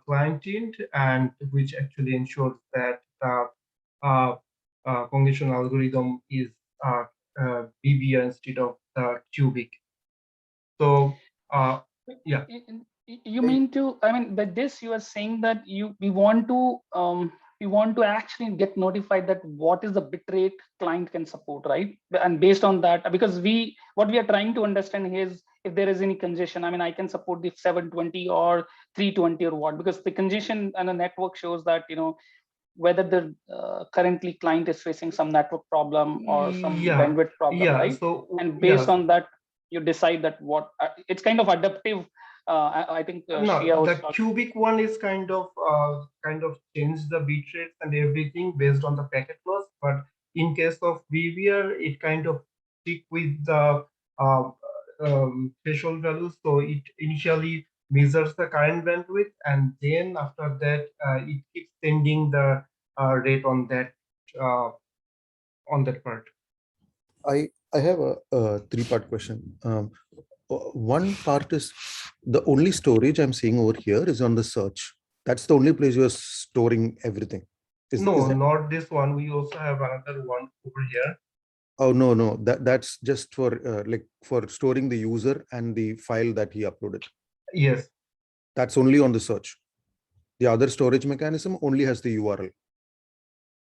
client end, and which actually ensures that the convolution algorithm is BBR instead of the Cubic. So yeah. You mean to? I mean, by this you are saying that we want to actually get notified that what is the bitrate client can support, right? And based on that, because what we are trying to understand is if there is any congestion. I mean, I can support the 720 or 320 or what, because the congestion and the network shows that whether the currently client is facing some network problem or some bandwidth problem, right? So and based on that, you decide that what it's kind of adaptive. I think no, the Cubic one is kind of change the bit rates and everything based on the packet loss. But in case of BBR, it kind of stick with the threshold values. So it initially measures the current bandwidth, and then after that it keeps sending the rate on that part. I have a three-part question. One part is the only storage I'm seeing over here is on the search. That's the only place you're storing everything. No, not this one. We also have another one over here. Oh, no. That's just for like for storing the user and the file that he uploaded. Yes. That's only on the search. The other storage mechanism only has the URL.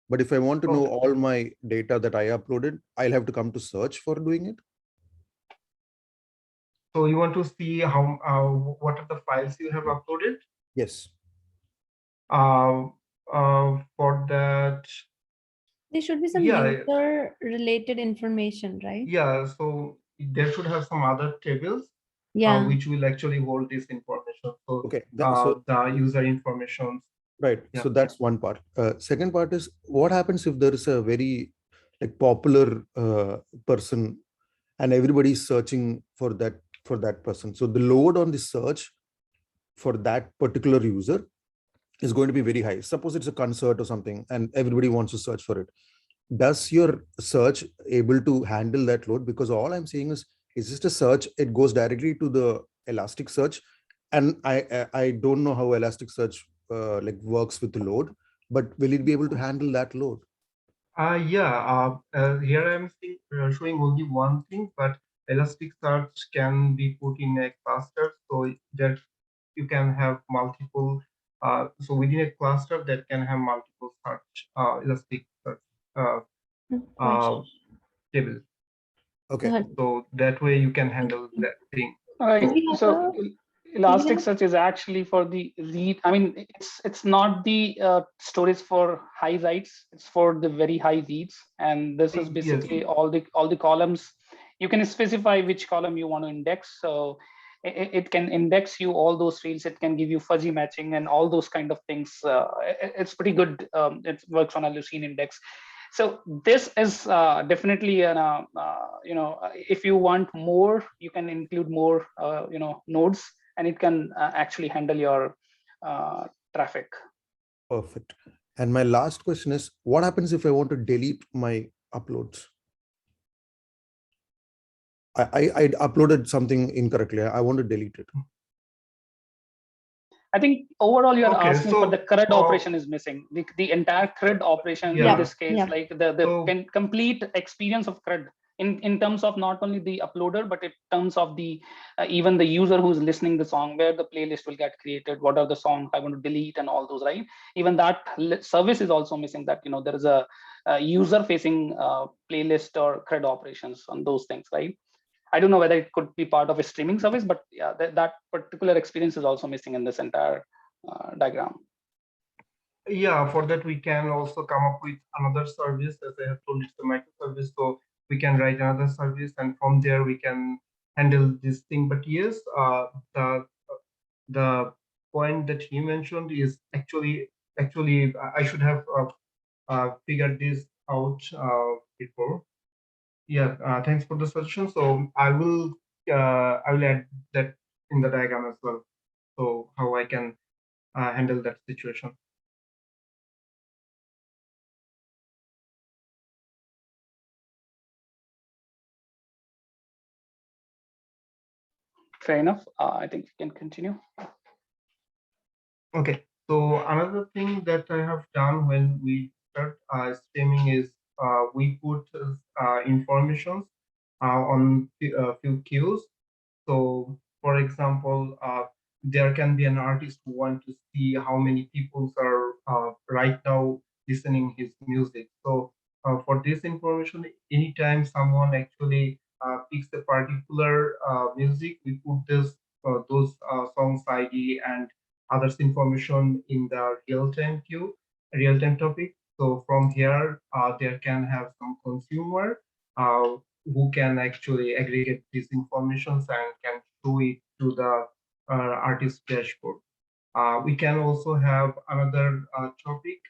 But if I want to know all my data that I uploaded, I'll have to come to search for doing it. So you want to see how what are the files you have uploaded? Yes. For that, there should be some user related information, right? Yeah, so there should have some other tables which will actually hold this information. So okay, the user information. Right. Yeah. So that's one part. Second part is what happens if there is a very like popular person and everybody's searching for that person. So the load on the search for that particular user is going to be very high. Suppose it's a concert or something and everybody wants to search for it. Does your search able to handle that load? Because all I'm saying is just a search. It goes directly to the Elasticsearch, and I don't know how Elasticsearch like works with the load, but will it be able to handle that load? Yeah. Here I'm showing only one thing, but Elasticsearch can be put in a cluster so that you can have multiple. So within a cluster that can have multiple search Elasticsearch table. Okay. So that way you can handle that thing. So Elasticsearch is actually for the read. I mean, it's not the storage for high writes. It's for the very high reads, and this is basically all the columns. You can specify which column you want to index. So it can index you all those fields. It can give you fuzzy matching and all those kind of things. It's pretty good. It works on a Lucene index. So this is definitely an if you want more, you can include more nodes, and it can actually handle your traffic. Perfect. And my last question is, what happens if I want to delete my uploads? I uploaded something incorrectly. I want to delete it. I think overall you are asking for the CRUD operation is missing. The entire CRUD operation in this case, like the complete experience of CRUD in terms of not only the uploader, but in terms of the even the user who's listening the song, where the playlist will get created, what are the songs I want to delete and all those, right? Even that service is also missing, that there is a user facing playlist or CRUD operations on those things, right? I don't know whether it could be part of a streaming service, but yeah, that particular experience is also missing in this entire diagram. Yeah, for that we can also come up with another service. As I have told, it's a microservice, so we can write another service, and from there we can handle this thing. But yes, the point that he mentioned is actually I should have figured this out before. Yeah, thanks for the suggestion. So I will add that in the diagram as well. So how I can handle that situation. Fair enough. I think we can continue. Okay. So another thing that I have done when we start streaming is we put informations on a few queues. So, for example, there can be an artist who wants to see how many people are right now listening his music. So, for this information, anytime someone actually picks a particular music, we put those songs ID and others information in the real-time queue, real-time topic. So from here, there can have some consumer who can actually aggregate these informations and can show it to the artist dashboard. We can also have another topic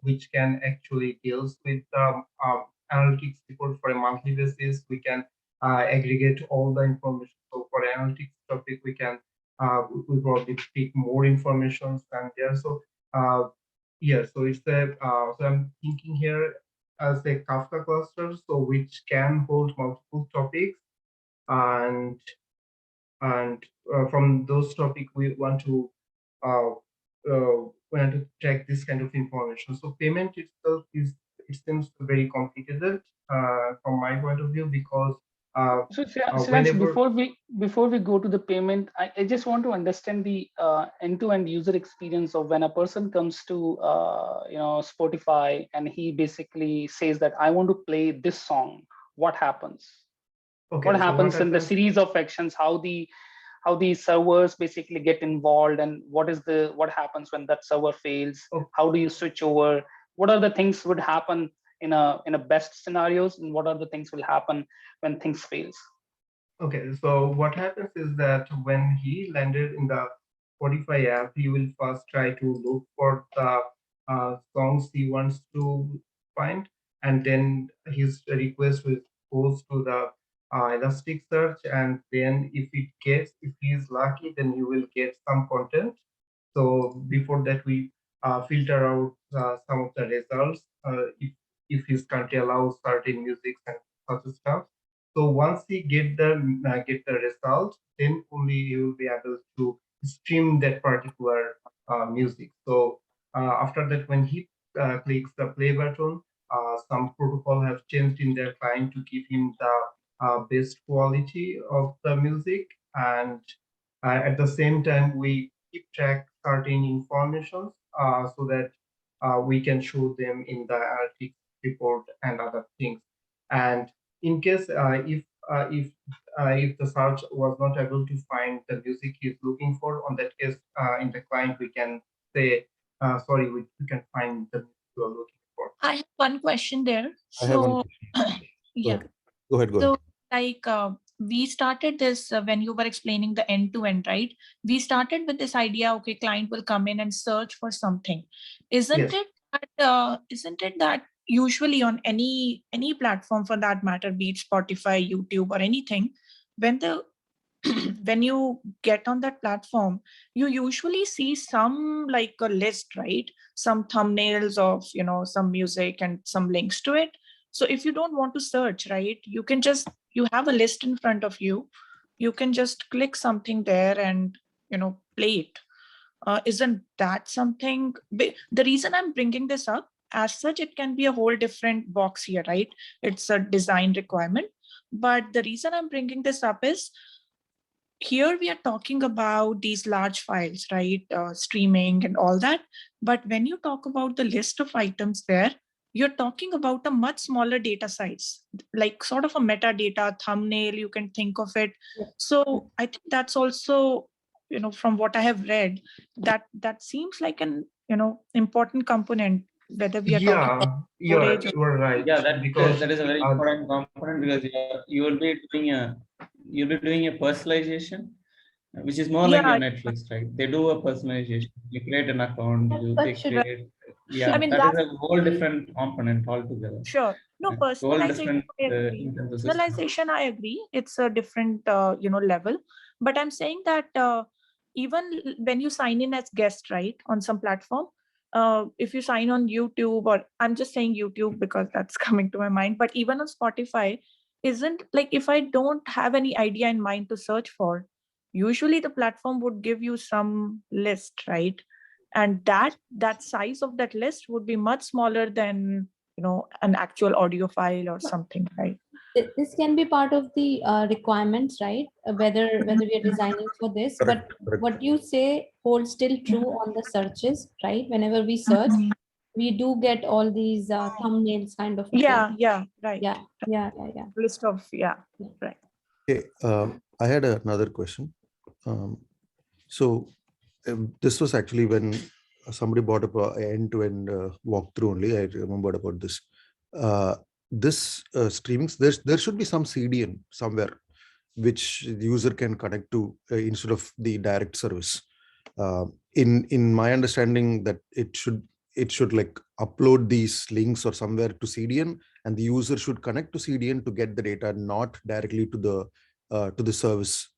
which can actually deals with analytics report for a monthly basis. We can aggregate all the information. So for analytics topic, we can we probably pick more information than there. So yeah, so it's a so I'm thinking here as a Kafka cluster, so which can hold multiple topics, and from those topics we want to to check this kind of information. So payment itself it seems very complicated from my point of view, because so Shivansh, whenever before we go to the payment, I just want to understand the end-to-end user experience of when a person comes to Spotify and he basically says that I want to play this song. What happens? Okay, What so happens in the series of actions? How the servers basically get involved, and what happens when that server fails? Okay. How do you switch over? What are the things would happen in a best scenarios, and what are the things will happen when things fails? Okay, so what happens is that when he landed in the Spotify app, he will first try to look for the songs he wants to find, and then his request will goes to the Elasticsearch, and then if he is lucky, then he will get some content. So before that, we filter out some of the results if his country allows certain music and such stuff. So once he get the result, then only you will be able to stream that particular music. So after that, when he clicks the play button, some protocol have changed in their client to give him the best quality of the music, and at the same time we keep track certain information so that we can show them in the analytics report and other things. And in case if the search was not able to find the music he's looking for, on that case in the client we can say sorry, we can find the music you are looking for. I have one question there. I have one So yeah. Go ahead. So like we started this when you were explaining the end-to-end, right? We started with this idea, okay, client will come in and search for something. Isn't it that usually on any platform for that matter, be it Spotify, YouTube, or anything, when you get on that platform, you usually see some like a list, right? Some thumbnails of some music and some links to it. So if you don't want to search, right, you have a list in front of you. You can just click something there and play it. Isn't that something? The reason I'm bringing this up, as such, it can be a whole different box here, right? It's a design requirement. But the reason I'm bringing this up is, here we are talking about these large files, right? Streaming and all that. But when you talk about the list of items there, you're talking about a much smaller data size, like sort of a metadata thumbnail, you can think of it. So I think that's also, from what I have read, that seems like an, important component, whether we are talking about storage. You're right. Yeah, that because is a very important component, because you will be doing a personalization, which is more like your Netflix, right? They do a personalization. You create an account. They create. Yeah, I mean, that is a whole different component altogether. Sure. No, personalization. Personalization, I agree. It's a different, level. But I'm saying that even when you sign in as guest, right, on some platform, if you sign on YouTube, or I'm just saying YouTube because that's coming to my mind, but even on Spotify, isn't like, if I don't have any idea in mind to search for, usually the platform would give you some list, right? And that size of that list would be much smaller than an actual audio file or something, right? This can be part of the requirements, right? Whether we are designing for this. Correct. What you say holds still true on the searches, right? Whenever we search, we do get all these thumbnails kind of. Right. Yeah. List of, right. Okay, I had another question. This was actually when somebody brought up an end-to-end walkthrough only. I remembered about this. This streaming, there should be some CDN somewhere which the user can connect to instead of the direct service. In my understanding, that it should like upload these links or somewhere to CDN, and the user should connect to CDN to get the data, not directly to the service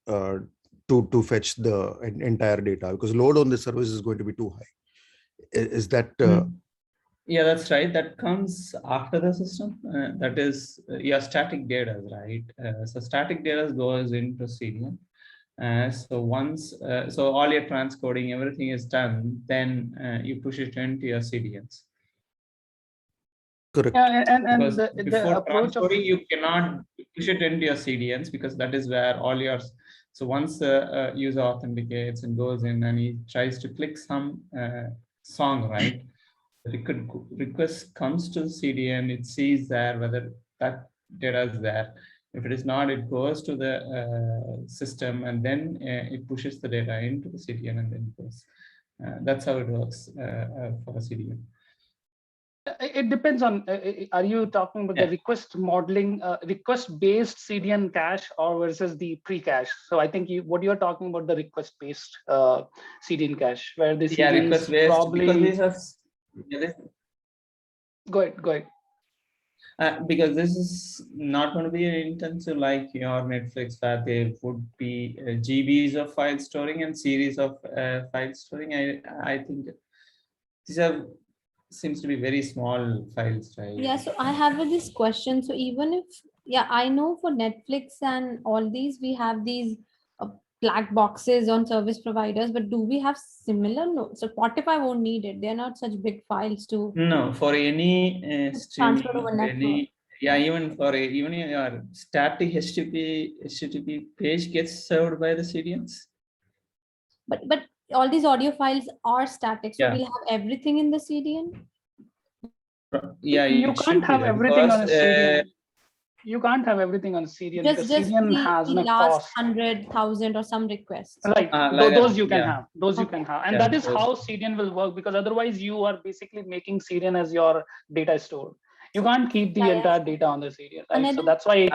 to fetch the entire data, because load on the service is going to be too high. Is that? Yeah, that's right. That comes after the system. That is, static data, right? So static data goes into CDN. So once, so all your transcoding, everything is done, then you push it into your CDNs. Correct. Yeah, and Because the before approach of transcoding, you cannot push it into your CDNs because that is where all your. So once the user authenticates and goes in and he tries to click some song, right? The request comes to the CDN, it sees there whether that data is there. If it is not, it goes to the system and then it pushes the data into the CDN and then goes. That's how it works for a CDN. It depends on, are you talking about the request modeling, request-based CDN cache or versus the pre-cache? So I think what you're talking about the request-based CDN cache, where the CDN request-based, probably... because these are... Go ahead. Because this is not going to be intensive like your Netflix, where there would be GBs of file storing and series of file storing. I think these are seems to be very small files, right? Yeah, so I have this question. So even if, I know for Netflix and all these, we have these black boxes on service providers, but do we have similar? No. So Spotify won't need it. They're not such big files to. No, for any streaming, network. even for even your static HTTP page gets served by the CDNs. But all these audio files are static, so we'll have everything in the CDN. Yeah, you can't have everything on a CDN. You can't have everything on a CDN because CDN has no cost. 100,000 or some requests. Right, those you can have. Those you can have, and that is how CDN will work, because otherwise you are basically making CDN as your data store. You can't keep the entire data on the CDN, right? So that's why.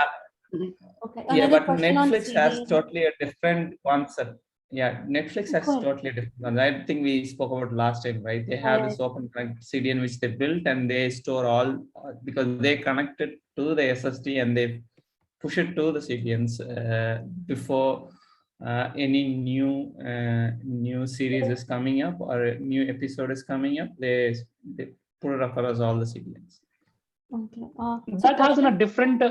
Yeah, but Netflix has totally a different concept. Yeah, Netflix has totally different ones. I think we spoke about last time, right? They have this open connect CDN which they built, and they store all because they connect it to the SSD and they push it to the CDNs before any new series is coming up or a new episode is coming up. They put it across all the CDNs. Okay. That has a different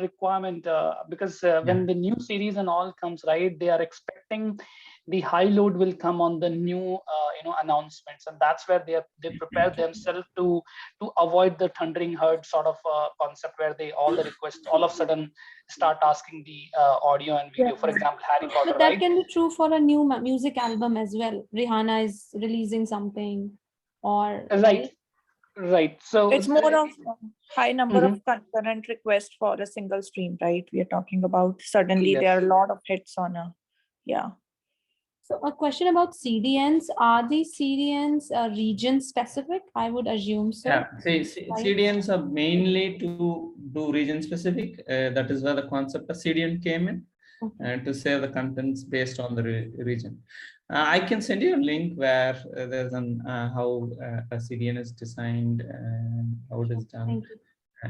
requirement because when the new series and all comes, right, they are expecting the high load will come on the new announcements, and that's where they prepare themselves to avoid the thundering herd sort of concept where they all the requests all of a sudden start asking the audio and video. For example, Harry Potter. But that can be true for a new music album as well. Rihanna is releasing something, or right. So it's more of a high number of concurrent requests for a single stream, right? We are talking about suddenly there are a lot of hits on a So a question about CDNs. Are these CDNs region specific? I would assume so. Yeah, CDNs are mainly to do region specific. That is where the concept of CDN came in, to save the contents based on the region. I can send you a link where there's an how a CDN is designed and how it is done.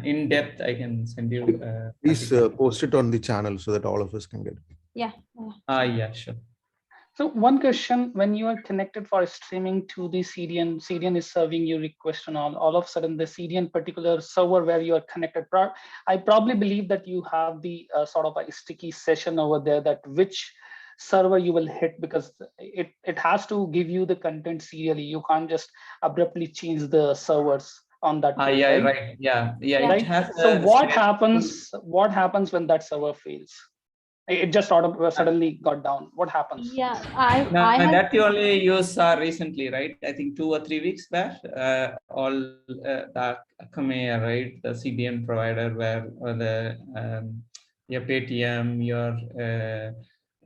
In depth, I can send you. Please post it on the channel so that all of us can get it. Yeah. Yeah, sure. So one question, when you are connected for streaming to the CDN is serving you request and all of a sudden the CDN particular server where you are connected, I probably believe that you have the sort of a sticky session over there that which server you will hit, because it has to give you the content serially. You can't just abruptly change the servers on that. Right. Yeah. Right? It has so what happens when that server fails? It just suddenly got down. What happens? Yeah, that you only use recently, right? I think 2 or 3 weeks back. All the Akamai, right? The CDN provider where your Paytm, your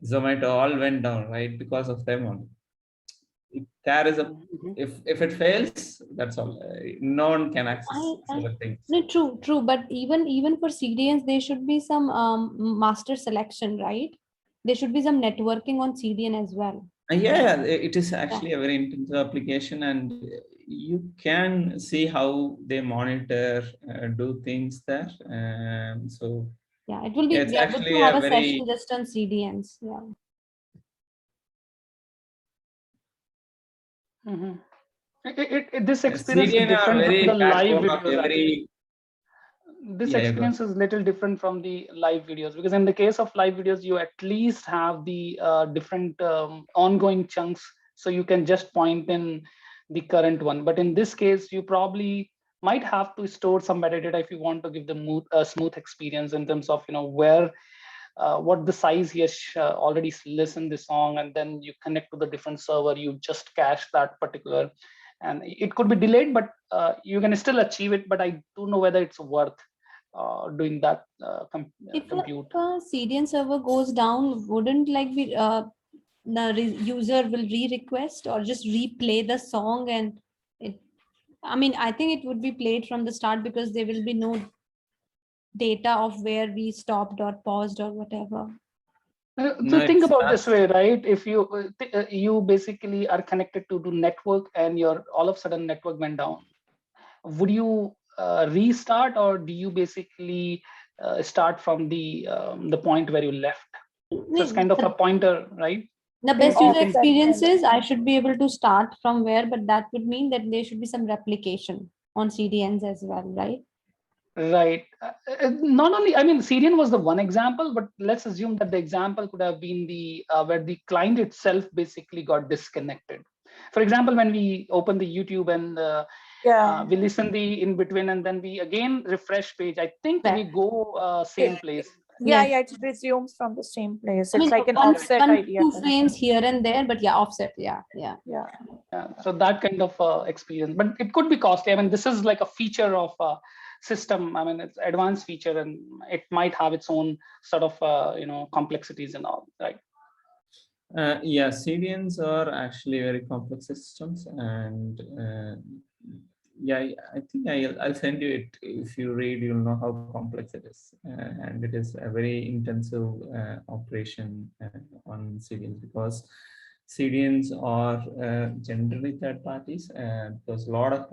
Zomato all went down, right? Because of them only. If there is if it fails, that's all. No one can access other things. No, true. But even for CDNs, there should be some master selection, right? There should be some networking on CDN as well. Yeah, it is actually a very intensive application, and you can see how they monitor, do things there. So yeah, it will be good to have a session just on CDNs. Yeah. This experience is different from the live video. this experience is little different from the live videos, because in the case of live videos, you at least have the different ongoing chunks, so you can just point in the current one. But in this case, you probably might have to store some metadata if you want to give the smooth experience in terms of where what the size he has already listened the song, and then you connect to the different server, you just cache that particular, and it could be delayed, but you can still achieve it. But I don't know whether it's worth doing that if compute. If a CDN server goes down, wouldn't the user will re-request or just replay the song, and I think it would be played from the start, because there will be no data of where we stopped or paused or whatever. So think about this way, right? If you basically are connected to the network and your all of a sudden network went down, would you restart, or do you basically start from the point where you left? So it's kind of a pointer, right? The best user experience is I should be able to start from where, but that would mean that there should be some replication on CDNs as well, right? Right. Not only, CDN was the one example, but let's assume that the example could have been the where the client itself basically got disconnected. For example, when we open the YouTube and we listen the in between, and then we again refresh page, I think we go same place. Yeah, it resumes from the same place. It's like an offset idea. 2 frames here and there, but offset. Yeah. So that kind of experience, but it could be costly. This is like a feature of system. It's advanced feature, and it might have its own sort of complexities and all, right? Yeah, CDNs are actually very complex systems, and yeah, I think I'll send you it. If you read, you'll know how complex it is, and it is a very intensive operation on CDNs, because CDNs are generally third parties, because a lot of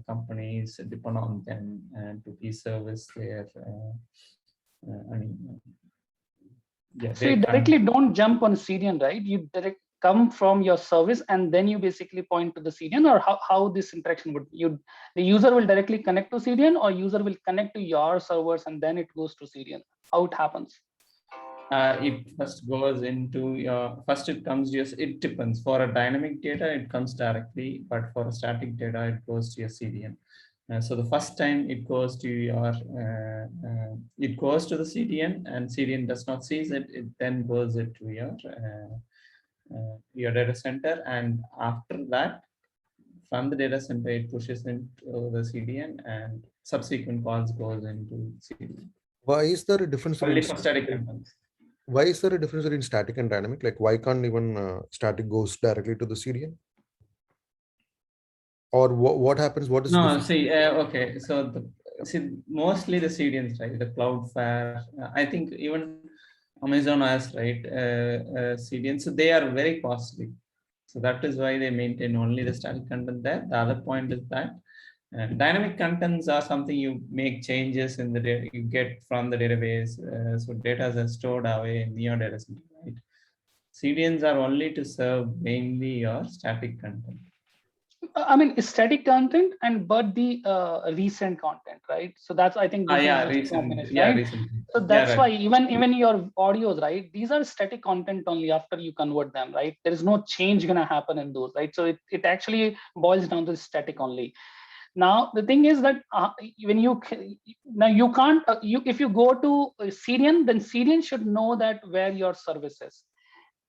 companies depend on them to be service their. So you directly don't jump on CDN, right? You come from your service, and then you basically point to the CDN, or how this interaction would the user will directly connect to CDN, or user will connect to your servers and then it goes to CDN? How it happens? It first goes into your, it comes to your, it depends. For a dynamic data, it comes directly, but for a static data, it goes to your CDN. So the first time it goes to your, it goes to the CDN, and CDN does not seize it. It then goes it to your data center, and after that, from the data center, it pushes into the CDN, and subsequent calls goes into CDN. Why is there a difference? Only for static contents. Why is there a difference between static and dynamic? Like, why can't even static goes directly to the CDN? Or what happens? What is okay. So mostly the CDNs, right? The Cloudflare. I think even Amazon has, right, CDNs. So they are very costly. So that is why they maintain only the static content there. The other point is that dynamic contents are something you make changes in the data you get from the database. So data is stored away in your data center, right? CDNs are only to serve mainly your static content. Static content but the recent content, right? So that's, I think, recent, right? So that's why even your audios, right? These are static content only after you convert them, right? There is no change gonna happen in those, right? So it actually boils down to static only. Now the thing is that when you can't if you go to CDN, then CDN should know that where your service is.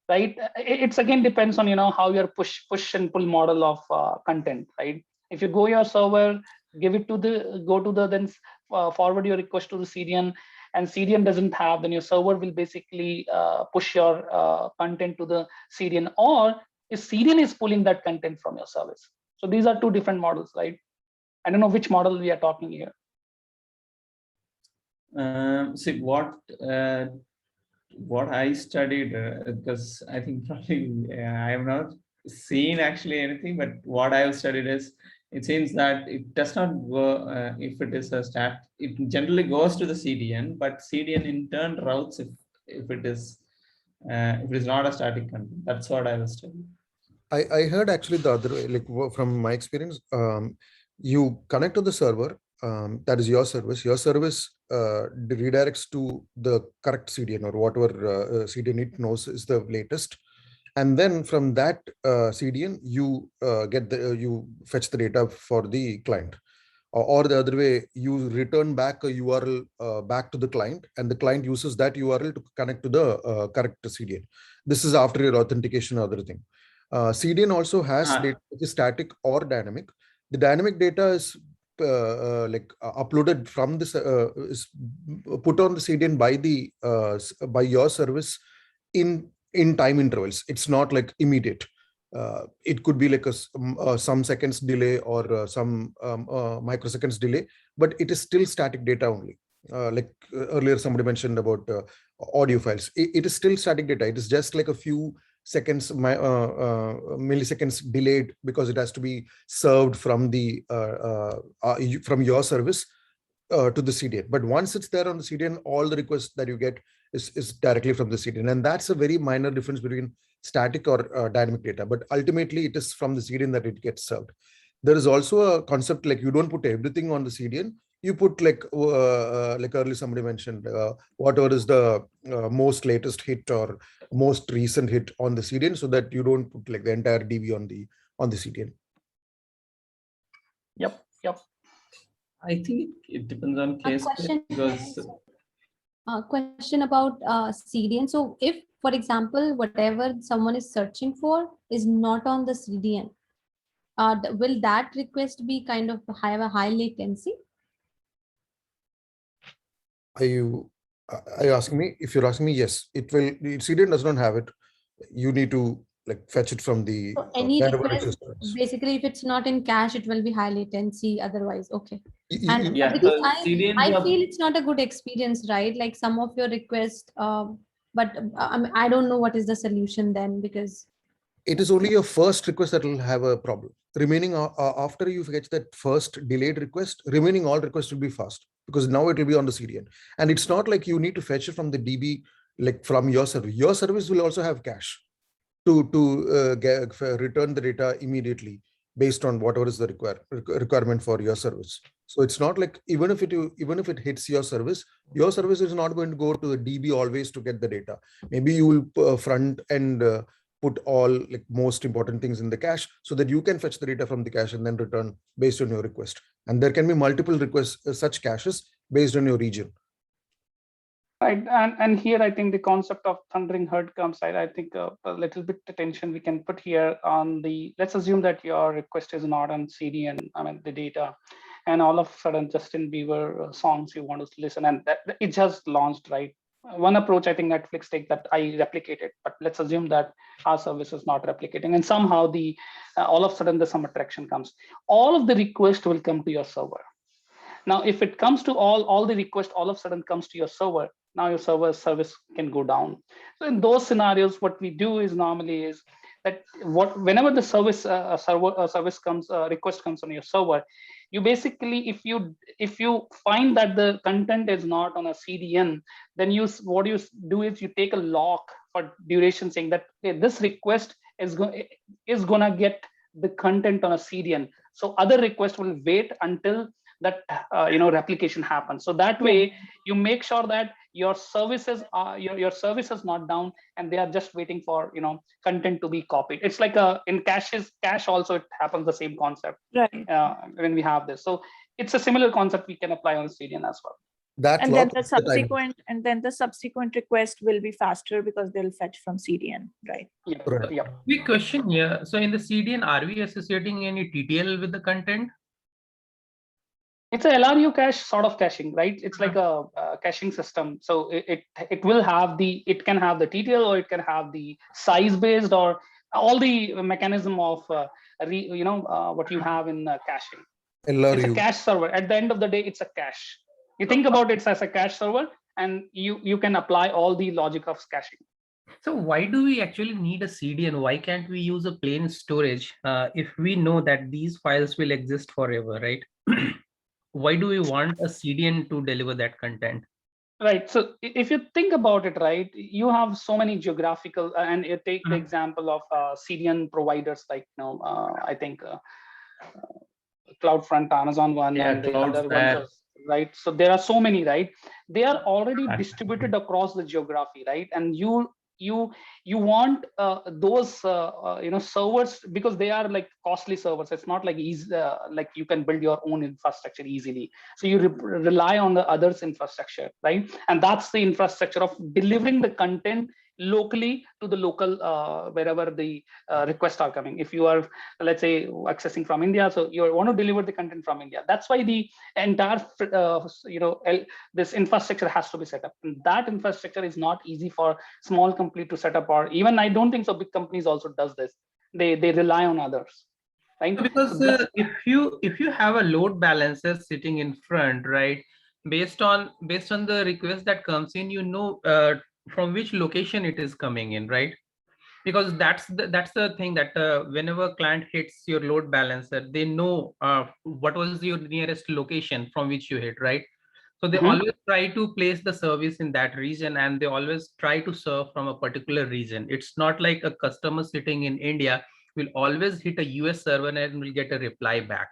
Right, it's again depends on how your push and pull model of content, right? If you go your server, give it to then forward your request to the CDN, and CDN doesn't have, then your server will basically push your content to the CDN, or if CDN is pulling that content from your service. So these are two different models, right? I don't know which model we are talking here. See what I studied, because I think probably I have not seen actually anything, but what I have studied is, it seems that it does not go, if it is a stat, it generally goes to the CDN, but CDN in turn routes if it is not a static content. That's what I was studying. I heard actually the other way, like from my experience, you connect to the server, that is your service. Your service redirects to the correct CDN or whatever CDN it knows is the latest. And then from that CDN, you you fetch the data for the client. Or the other way, you return back a URL back to the client, and the client uses that URL to connect to the correct CDN. This is after your authentication or other thing. CDN also has data which is static or dynamic. The dynamic data is uploaded from this, is put on the CDN by your service in time intervals. It's not like immediate. It could be like some seconds delay or some microseconds delay, but it is still static data only. Like earlier somebody mentioned about audio files. It is still static data. It is just like a few seconds, milliseconds delayed because it has to be served from the from your service to the CDN. But once it's there on the CDN, all the requests that you get is directly from the CDN, and that's a very minor difference between static or dynamic data. But ultimately, it is from the CDN that it gets served. There is also a concept like you don't put everything on the CDN. You put like earlier somebody mentioned, whatever is the most latest hit or most recent hit on the CDN, so that you don't put like the entire DB on the CDN. Yep. I think it depends on case. Question about CDN. So if, for example, whatever someone is searching for is not on the CDN, will that request be kind of have a high latency? Are you asking me? If you're asking me, yes, it will. The CDN does not have it. You need to like fetch it from the any request, basically, if it's not in cache, it will be high latency. Otherwise, okay. And yeah, because I feel it's not a good experience, right? Like some of your requests, but I don't know what is the solution then, because it is only your first request that will have a problem. Remaining after you fetch that first delayed request, remaining all requests will be fast because now it will be on the CDN. And it's not like you need to fetch it from the DB, like from your service. Your service will also have cache to return the data immediately based on whatever is the requirement for your service. So it's not like even if it hits your service is not going to go to the DB always to get the data. Maybe you will front and put all like most important things in the cache so that you can fetch the data from the cache and then return based on your request. And there can be multiple requests, such caches based on your region. Right, and here I think the concept of thundering herd comes. I think a little bit attention we can put here on the. Let's assume that your request is not on CDN, I mean the data, and all of a sudden Justin Bieber songs you want to listen, and that it just launched, right? One approach I think Netflix take that I replicated, but let's assume that our service is not replicating, and somehow the all of a sudden some attraction comes. All of the request will come to your server. Now, if it comes to all the request all of a sudden comes to your server, now your service can go down. So in those scenarios, what we do is normally is that whenever the service comes, request comes on your server, you basically, if you find that the content is not on a CDN, then what you do is you take a lock for duration, saying that this request is gonna get the content on a CDN. So other requests will wait until that replication happens. So that way you make sure that your services are your service is not down and they are just waiting for content to be copied. It's like in cache also it happens the same concept, right? When we have this, so it's a similar concept we can apply on CDN as well. And then the subsequent request will be faster because they'll fetch from CDN, right? Yeah. Quick question here. So in the CDN, are we associating any TTL with the content? It's a LRU cache sort of caching, right? It's like a caching system. So it can have the TTL, or it can have the size based, or all the mechanism of what you have in caching. LRU. It's a cache server. At the end of the day, it's a cache. You think about it as a cache server, and you can apply all the logic of caching. So why do we actually need a CDN? Why can't we use a plain storage if we know that these files will exist forever, right? Why do we want a CDN to deliver that content? Right. So if you think about it, right, you have so many geographical, and you take the example of CDN providers like I think CloudFront, Amazon one, Yeah, and the other Cloudflare. ones, right? So there are so many, right? They are already distributed across the geography, right? And you want those servers, because they are like costly servers. It's not like easy, like you can build your own infrastructure easily. So you rely on the others' infrastructure, right? And that's the infrastructure of delivering the content locally to the local wherever the requests are coming. If you are, let's say, accessing from India, so you want to deliver the content from India. That's why the entire this infrastructure has to be set up, and that infrastructure is not easy for small company to set up, or even I don't think so big companies also does this. They rely on others, right? Because if you have a load balancer sitting in front, right, based on the request that comes in, from which location it is coming in, right? Because that's the thing, that whenever client hits your load balancer, they know what was your nearest location from which you hit, right? So they always try to place the service in that region, and they always try to serve from a particular region. It's not like a customer sitting in India will always hit a US server and will get a reply back.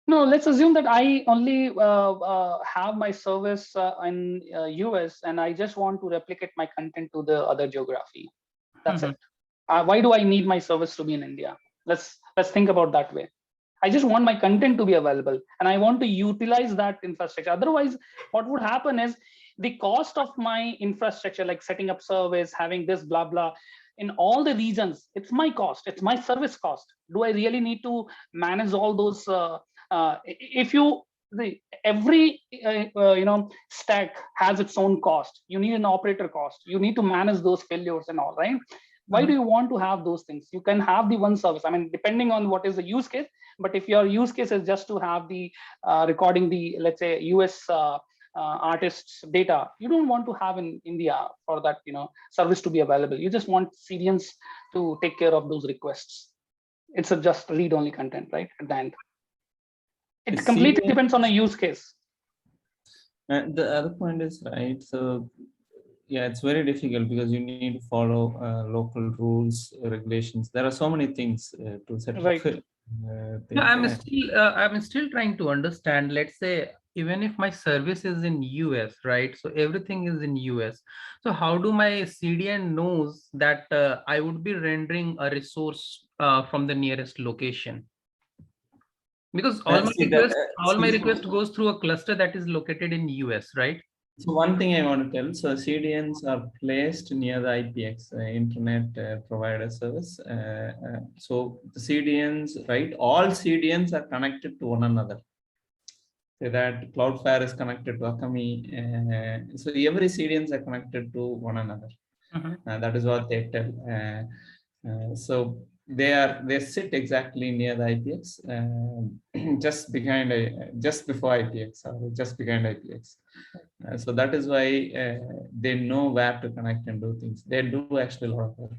No, let's assume that I only have my service in US, and I just want to replicate my content to the other geography. That's it. Why do I need my service to be in India? Let's think about that way. I just want my content to be available, and I want to utilize that infrastructure. Otherwise, what would happen is the cost of my infrastructure, like setting up service, having this blah blah, in all the regions, it's my cost, it's my service cost. Do I really need to manage all those? If you every stack has its own cost. You need an operator cost. You need to manage those failures and all, right? Why do you want to have those things? You can have the one service. I mean, depending on what is the use case. But if your use case is just to have the recording the, let's say, US artists' data, you don't want to have in India for that service to be available. You just want CDNs to take care of those requests. It's a just read-only content, right? At the end, it completely depends on a use case. The other point is right. So yeah, it's very difficult because you need to follow local rules, regulations. There are so many things to set up. I'm still trying to understand. Let's say even if my service is in US, right? So everything is in US. So how do my CDN knows that I would be rendering a resource from the nearest location? Because all my request goes through a cluster that is located in US, right? So one thing I want to tell, so CDNs are placed near the IPX, Internet Provider Service. So the CDNs, right, all CDNs are connected to one another. So that Cloudflare is connected to Akami. So every CDNs are connected to one another. That is what they tell. So they sit exactly near the IPX, just before IPX, or just behind IPX. So that is why they know where to connect and do things. They do actually a lot of work.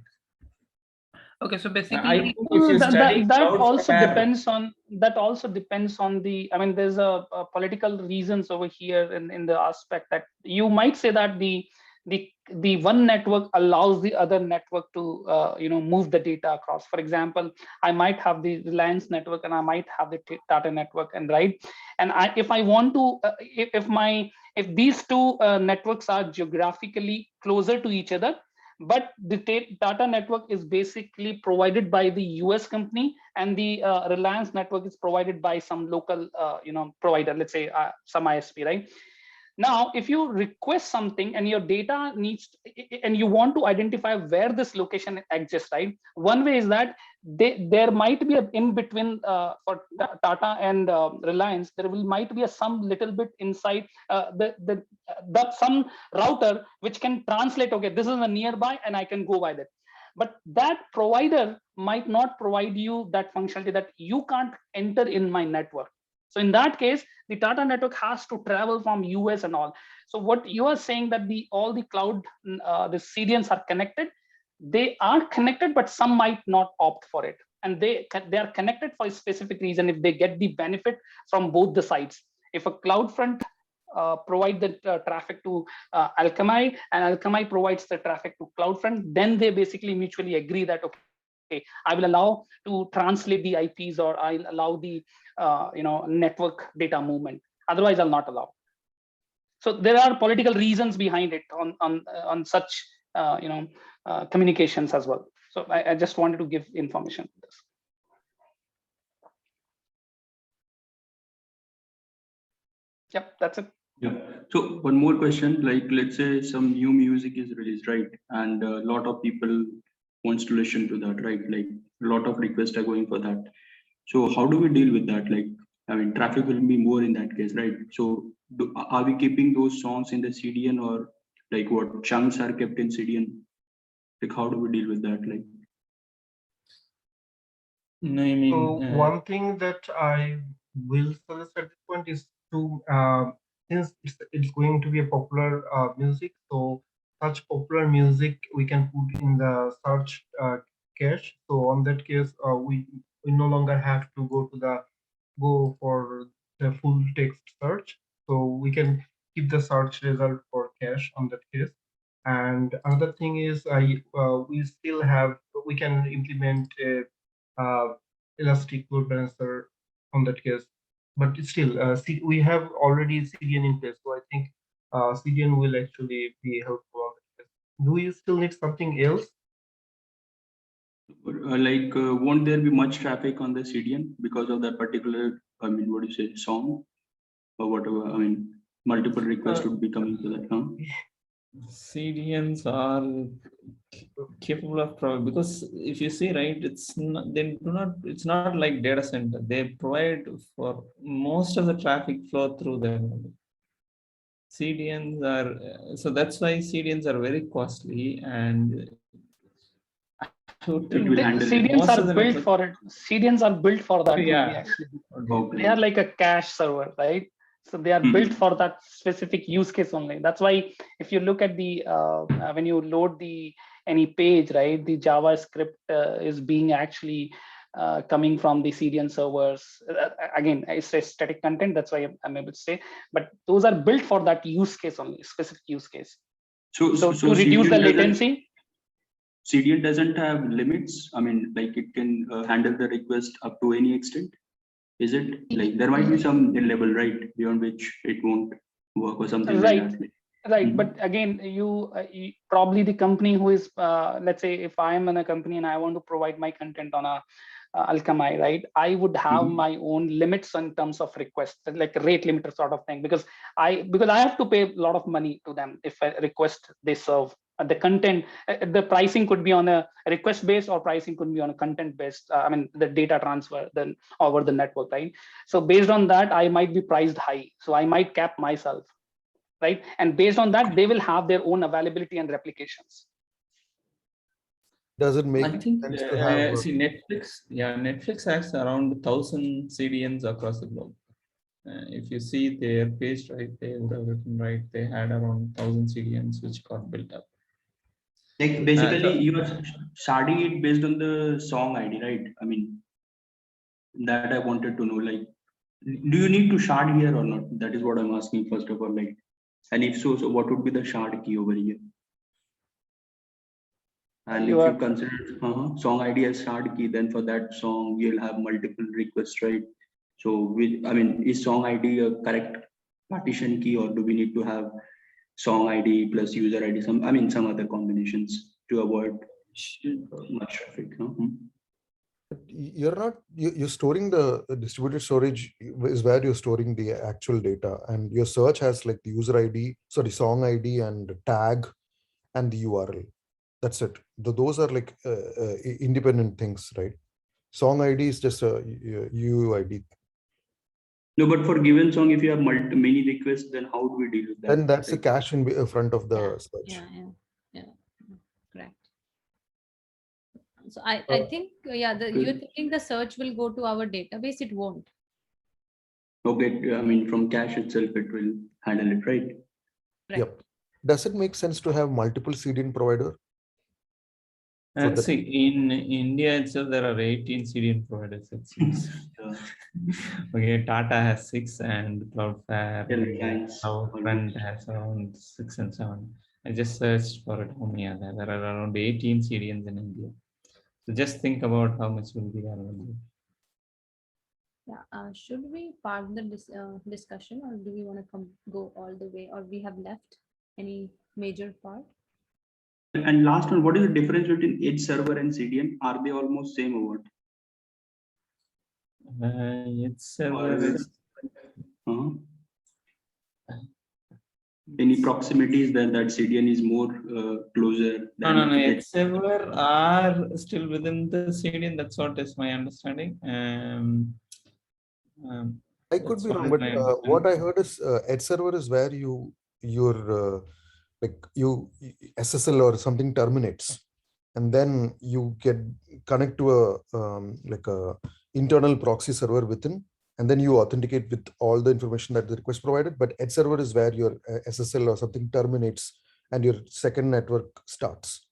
Okay, so basically, that also depends on the. I mean, there's a political reasons over here in the aspect that you might say that the one network allows the other network to move the data across. For example, I might have the Reliance network and I might have the Tata network, and if I want to, if these two networks are geographically closer to each other, but the Tata network is basically provided by the US company, and the Reliance network is provided by some local provider, let's say some ISP, right? Now, if you request something and your data needs, and you want to identify where this location exists, right? One way is that there might be a in between for Tata and Reliance. There might be some little bit inside some router which can translate. Okay, this is a nearby, and I can go by that. But that provider might not provide you that functionality that you can't enter in my network. So in that case, the Tata network has to travel from US and all. So what you are saying that all the cloud, the CDNs are connected. They are connected, but some might not opt for it, and they are connected for a specific reason. If they get the benefit from both the sides, if a CloudFront provide the traffic to Alchemy, and Alchemy provides the traffic to CloudFront, then they basically mutually agree that okay, okay, I will allow to translate the IPs, or I'll allow the network data movement. Otherwise, I'll not allow. So there are political reasons behind it on such communications as well. So I just wanted to give information on this. Yep, that's it. Yeah. So one more question, like let's say some new music is released, right? And a lot of people wants to listen to that, right? Like a lot of requests are going for that. So how do we deal with that? Like, I mean, traffic will be more in that case, right? So are we keeping those songs in the CDN, or like what chunks are kept in CDN? Like how do we deal with that? Like, no, I mean, so one thing that I will suggest at this point is to since it's going to be a popular music, so such popular music we can put in the search cache. So on that case, we no longer have to go for the full text search. So we can keep the search result for cache on that case. And another thing is we can implement a elastic load balancer on that case, but still we have already CDN in place, so I think CDN will actually be helpful on that case. Do you still need something else? won't there be much traffic on the CDN because of that particular, I mean, what do you say, song or whatever? I mean, multiple requests would be coming to that, huh? CDNs are capable of because if you see, right, it's not like data center. They provide for most of the traffic flow through them. CDNs are so that's why CDNs are very costly, and CDNs are built for it. CDNs are built for that. Yeah. They are like a cache server, right? So they are built for that specific use case only. That's why if you look at the when you load any page, right, the JavaScript is being actually coming from the CDN servers. Again, it's a static content. That's why I'm able to say. But those are built for that use case only, specific use case. So to reduce the latency. CDN doesn't have limits. I mean, like it can handle the request up to any extent. Is it like there might be some level, right, beyond which it won't work or something right. like that? Right, but again, you probably the company who is, let's say, if I am in a company and I want to provide my content on a Alchemy, right, I would have my own limits in terms of requests, like a rate limiter sort of thing, because I have to pay a lot of money to them if a request they serve. The content, the pricing could be on a request based, or pricing could be on a content based. I mean, the data transfer then over the network, right? So based on that, I might be priced high. So I might cap myself, right? And based on that, they will have their own availability and replications. Does it make I think sense to have see Netflix? Yeah, Netflix has around 1,000 CDNs across the globe. If you see their page, right, they would have written, right, they had around 1,000 CDNs which got built up. Like basically, you are sharding it based on the song ID, right? I mean, that I wanted to know. Like, do you need to shard here or not? That is what I'm asking first of all. Like, and if so, what would be the shard key over here? And if you consider song ID as shard key, then for that song you'll have multiple requests, right? So, I mean, is song ID a correct partition key, or do we need to have song ID plus user ID, some other combinations to avoid much traffic? You're storing the distributed storage is where you're storing the actual data, and your search has like the user ID, song ID and tag and the URL. That's it. Those are like independent things, right? Song ID is just a UUID. No, but for given song, if you have many requests, then how do we deal with that? Then that's the cache in front of the search. Yeah, correct. So I think, you're thinking the search will go to our database. It won't. Okay, I mean, from cache itself, it will handle it, right? Yep. Does it make sense to have multiple CDN provider? See, in India itself, there are 18 CDN providers, it seems. Okay, Tata has 6 and Cloudflare, Front has around 6 and 7. I just searched for it. How many are there? There are around 18 CDNs in India. So just think about how much will be available. Yeah. Should we park the discussion, or do we want to go all the way, or we have left any major part? And last one, what is the difference between edge server and CDN? Are they almost same or what? Edge server. Any proximities that CDN is more closer? No. Edge server are still within the CDN. That's what is my understanding. I could be wrong, but what I heard is edge server is where your SSL or something terminates, and then you connect to a internal proxy server within, and then you authenticate with all the information that the request provided. But edge server is where your SSL or something terminates and your second network starts.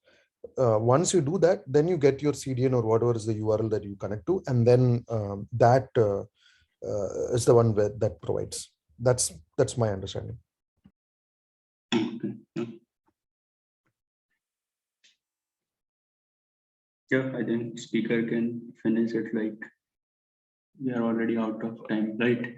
Once you do that, then you get your CDN or whatever is the URL that you connect to, and then that is the one that provides. That's my understanding. Yeah, I think speaker can finish it, like we are already out of time, right?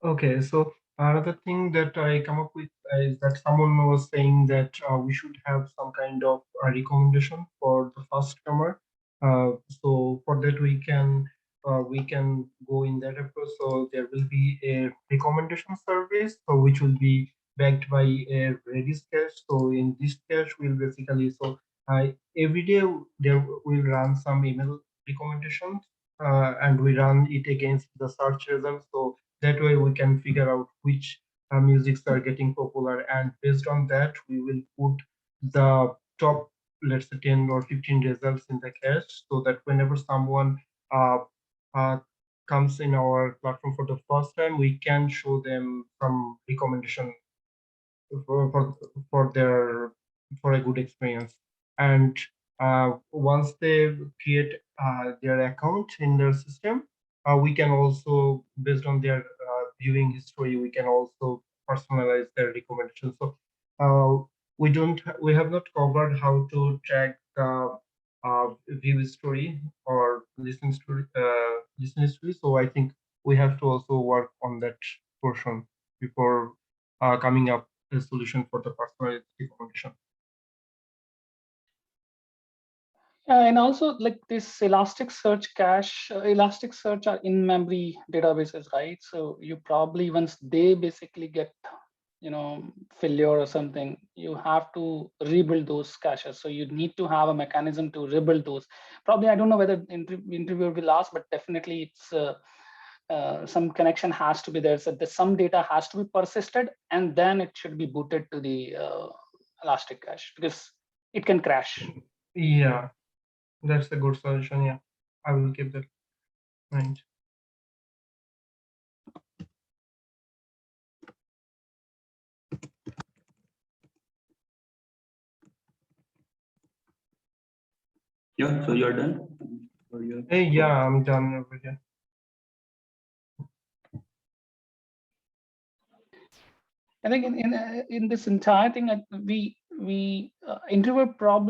Okay, so another thing that I come up with is that someone was saying that we should have some kind of recommendation for the first comer. So for that we can go in that approach. So there will be a recommendation service, so which will be backed by a Redis cache. So in this cache, we'll basically every day there will run some email recommendations, and we run it against the search results. So that way we can figure out which musics are getting popular, and based on that we will put the top, let's say 10 or 15 results in the cache, so that whenever someone comes in our platform for the first time, we can show them some recommendation for a good experience. And once they create their account in their system, we can also, based on their viewing history, we can also personalize their recommendations. So we have not covered how to track the view history or listen history. So I think we have to also work on that portion before coming up with a solution for the personalized recommendation. And also, like this Elasticsearch cache, Elasticsearch are in-memory databases, right? So you probably, once they basically get, failure or something, you have to rebuild those caches. So you need to have a mechanism to rebuild those. Probably, I don't know whether interviewer will ask, but definitely it's some connection has to be there. So some data has to be persisted, and then it should be booted to the Elastic cache, because it can crash. Yeah, that's a good solution. Yeah, I will keep that in mind. Yeah, so you're done? Hey, yeah, I'm done over here. I think in this entire thing, we interviewer probably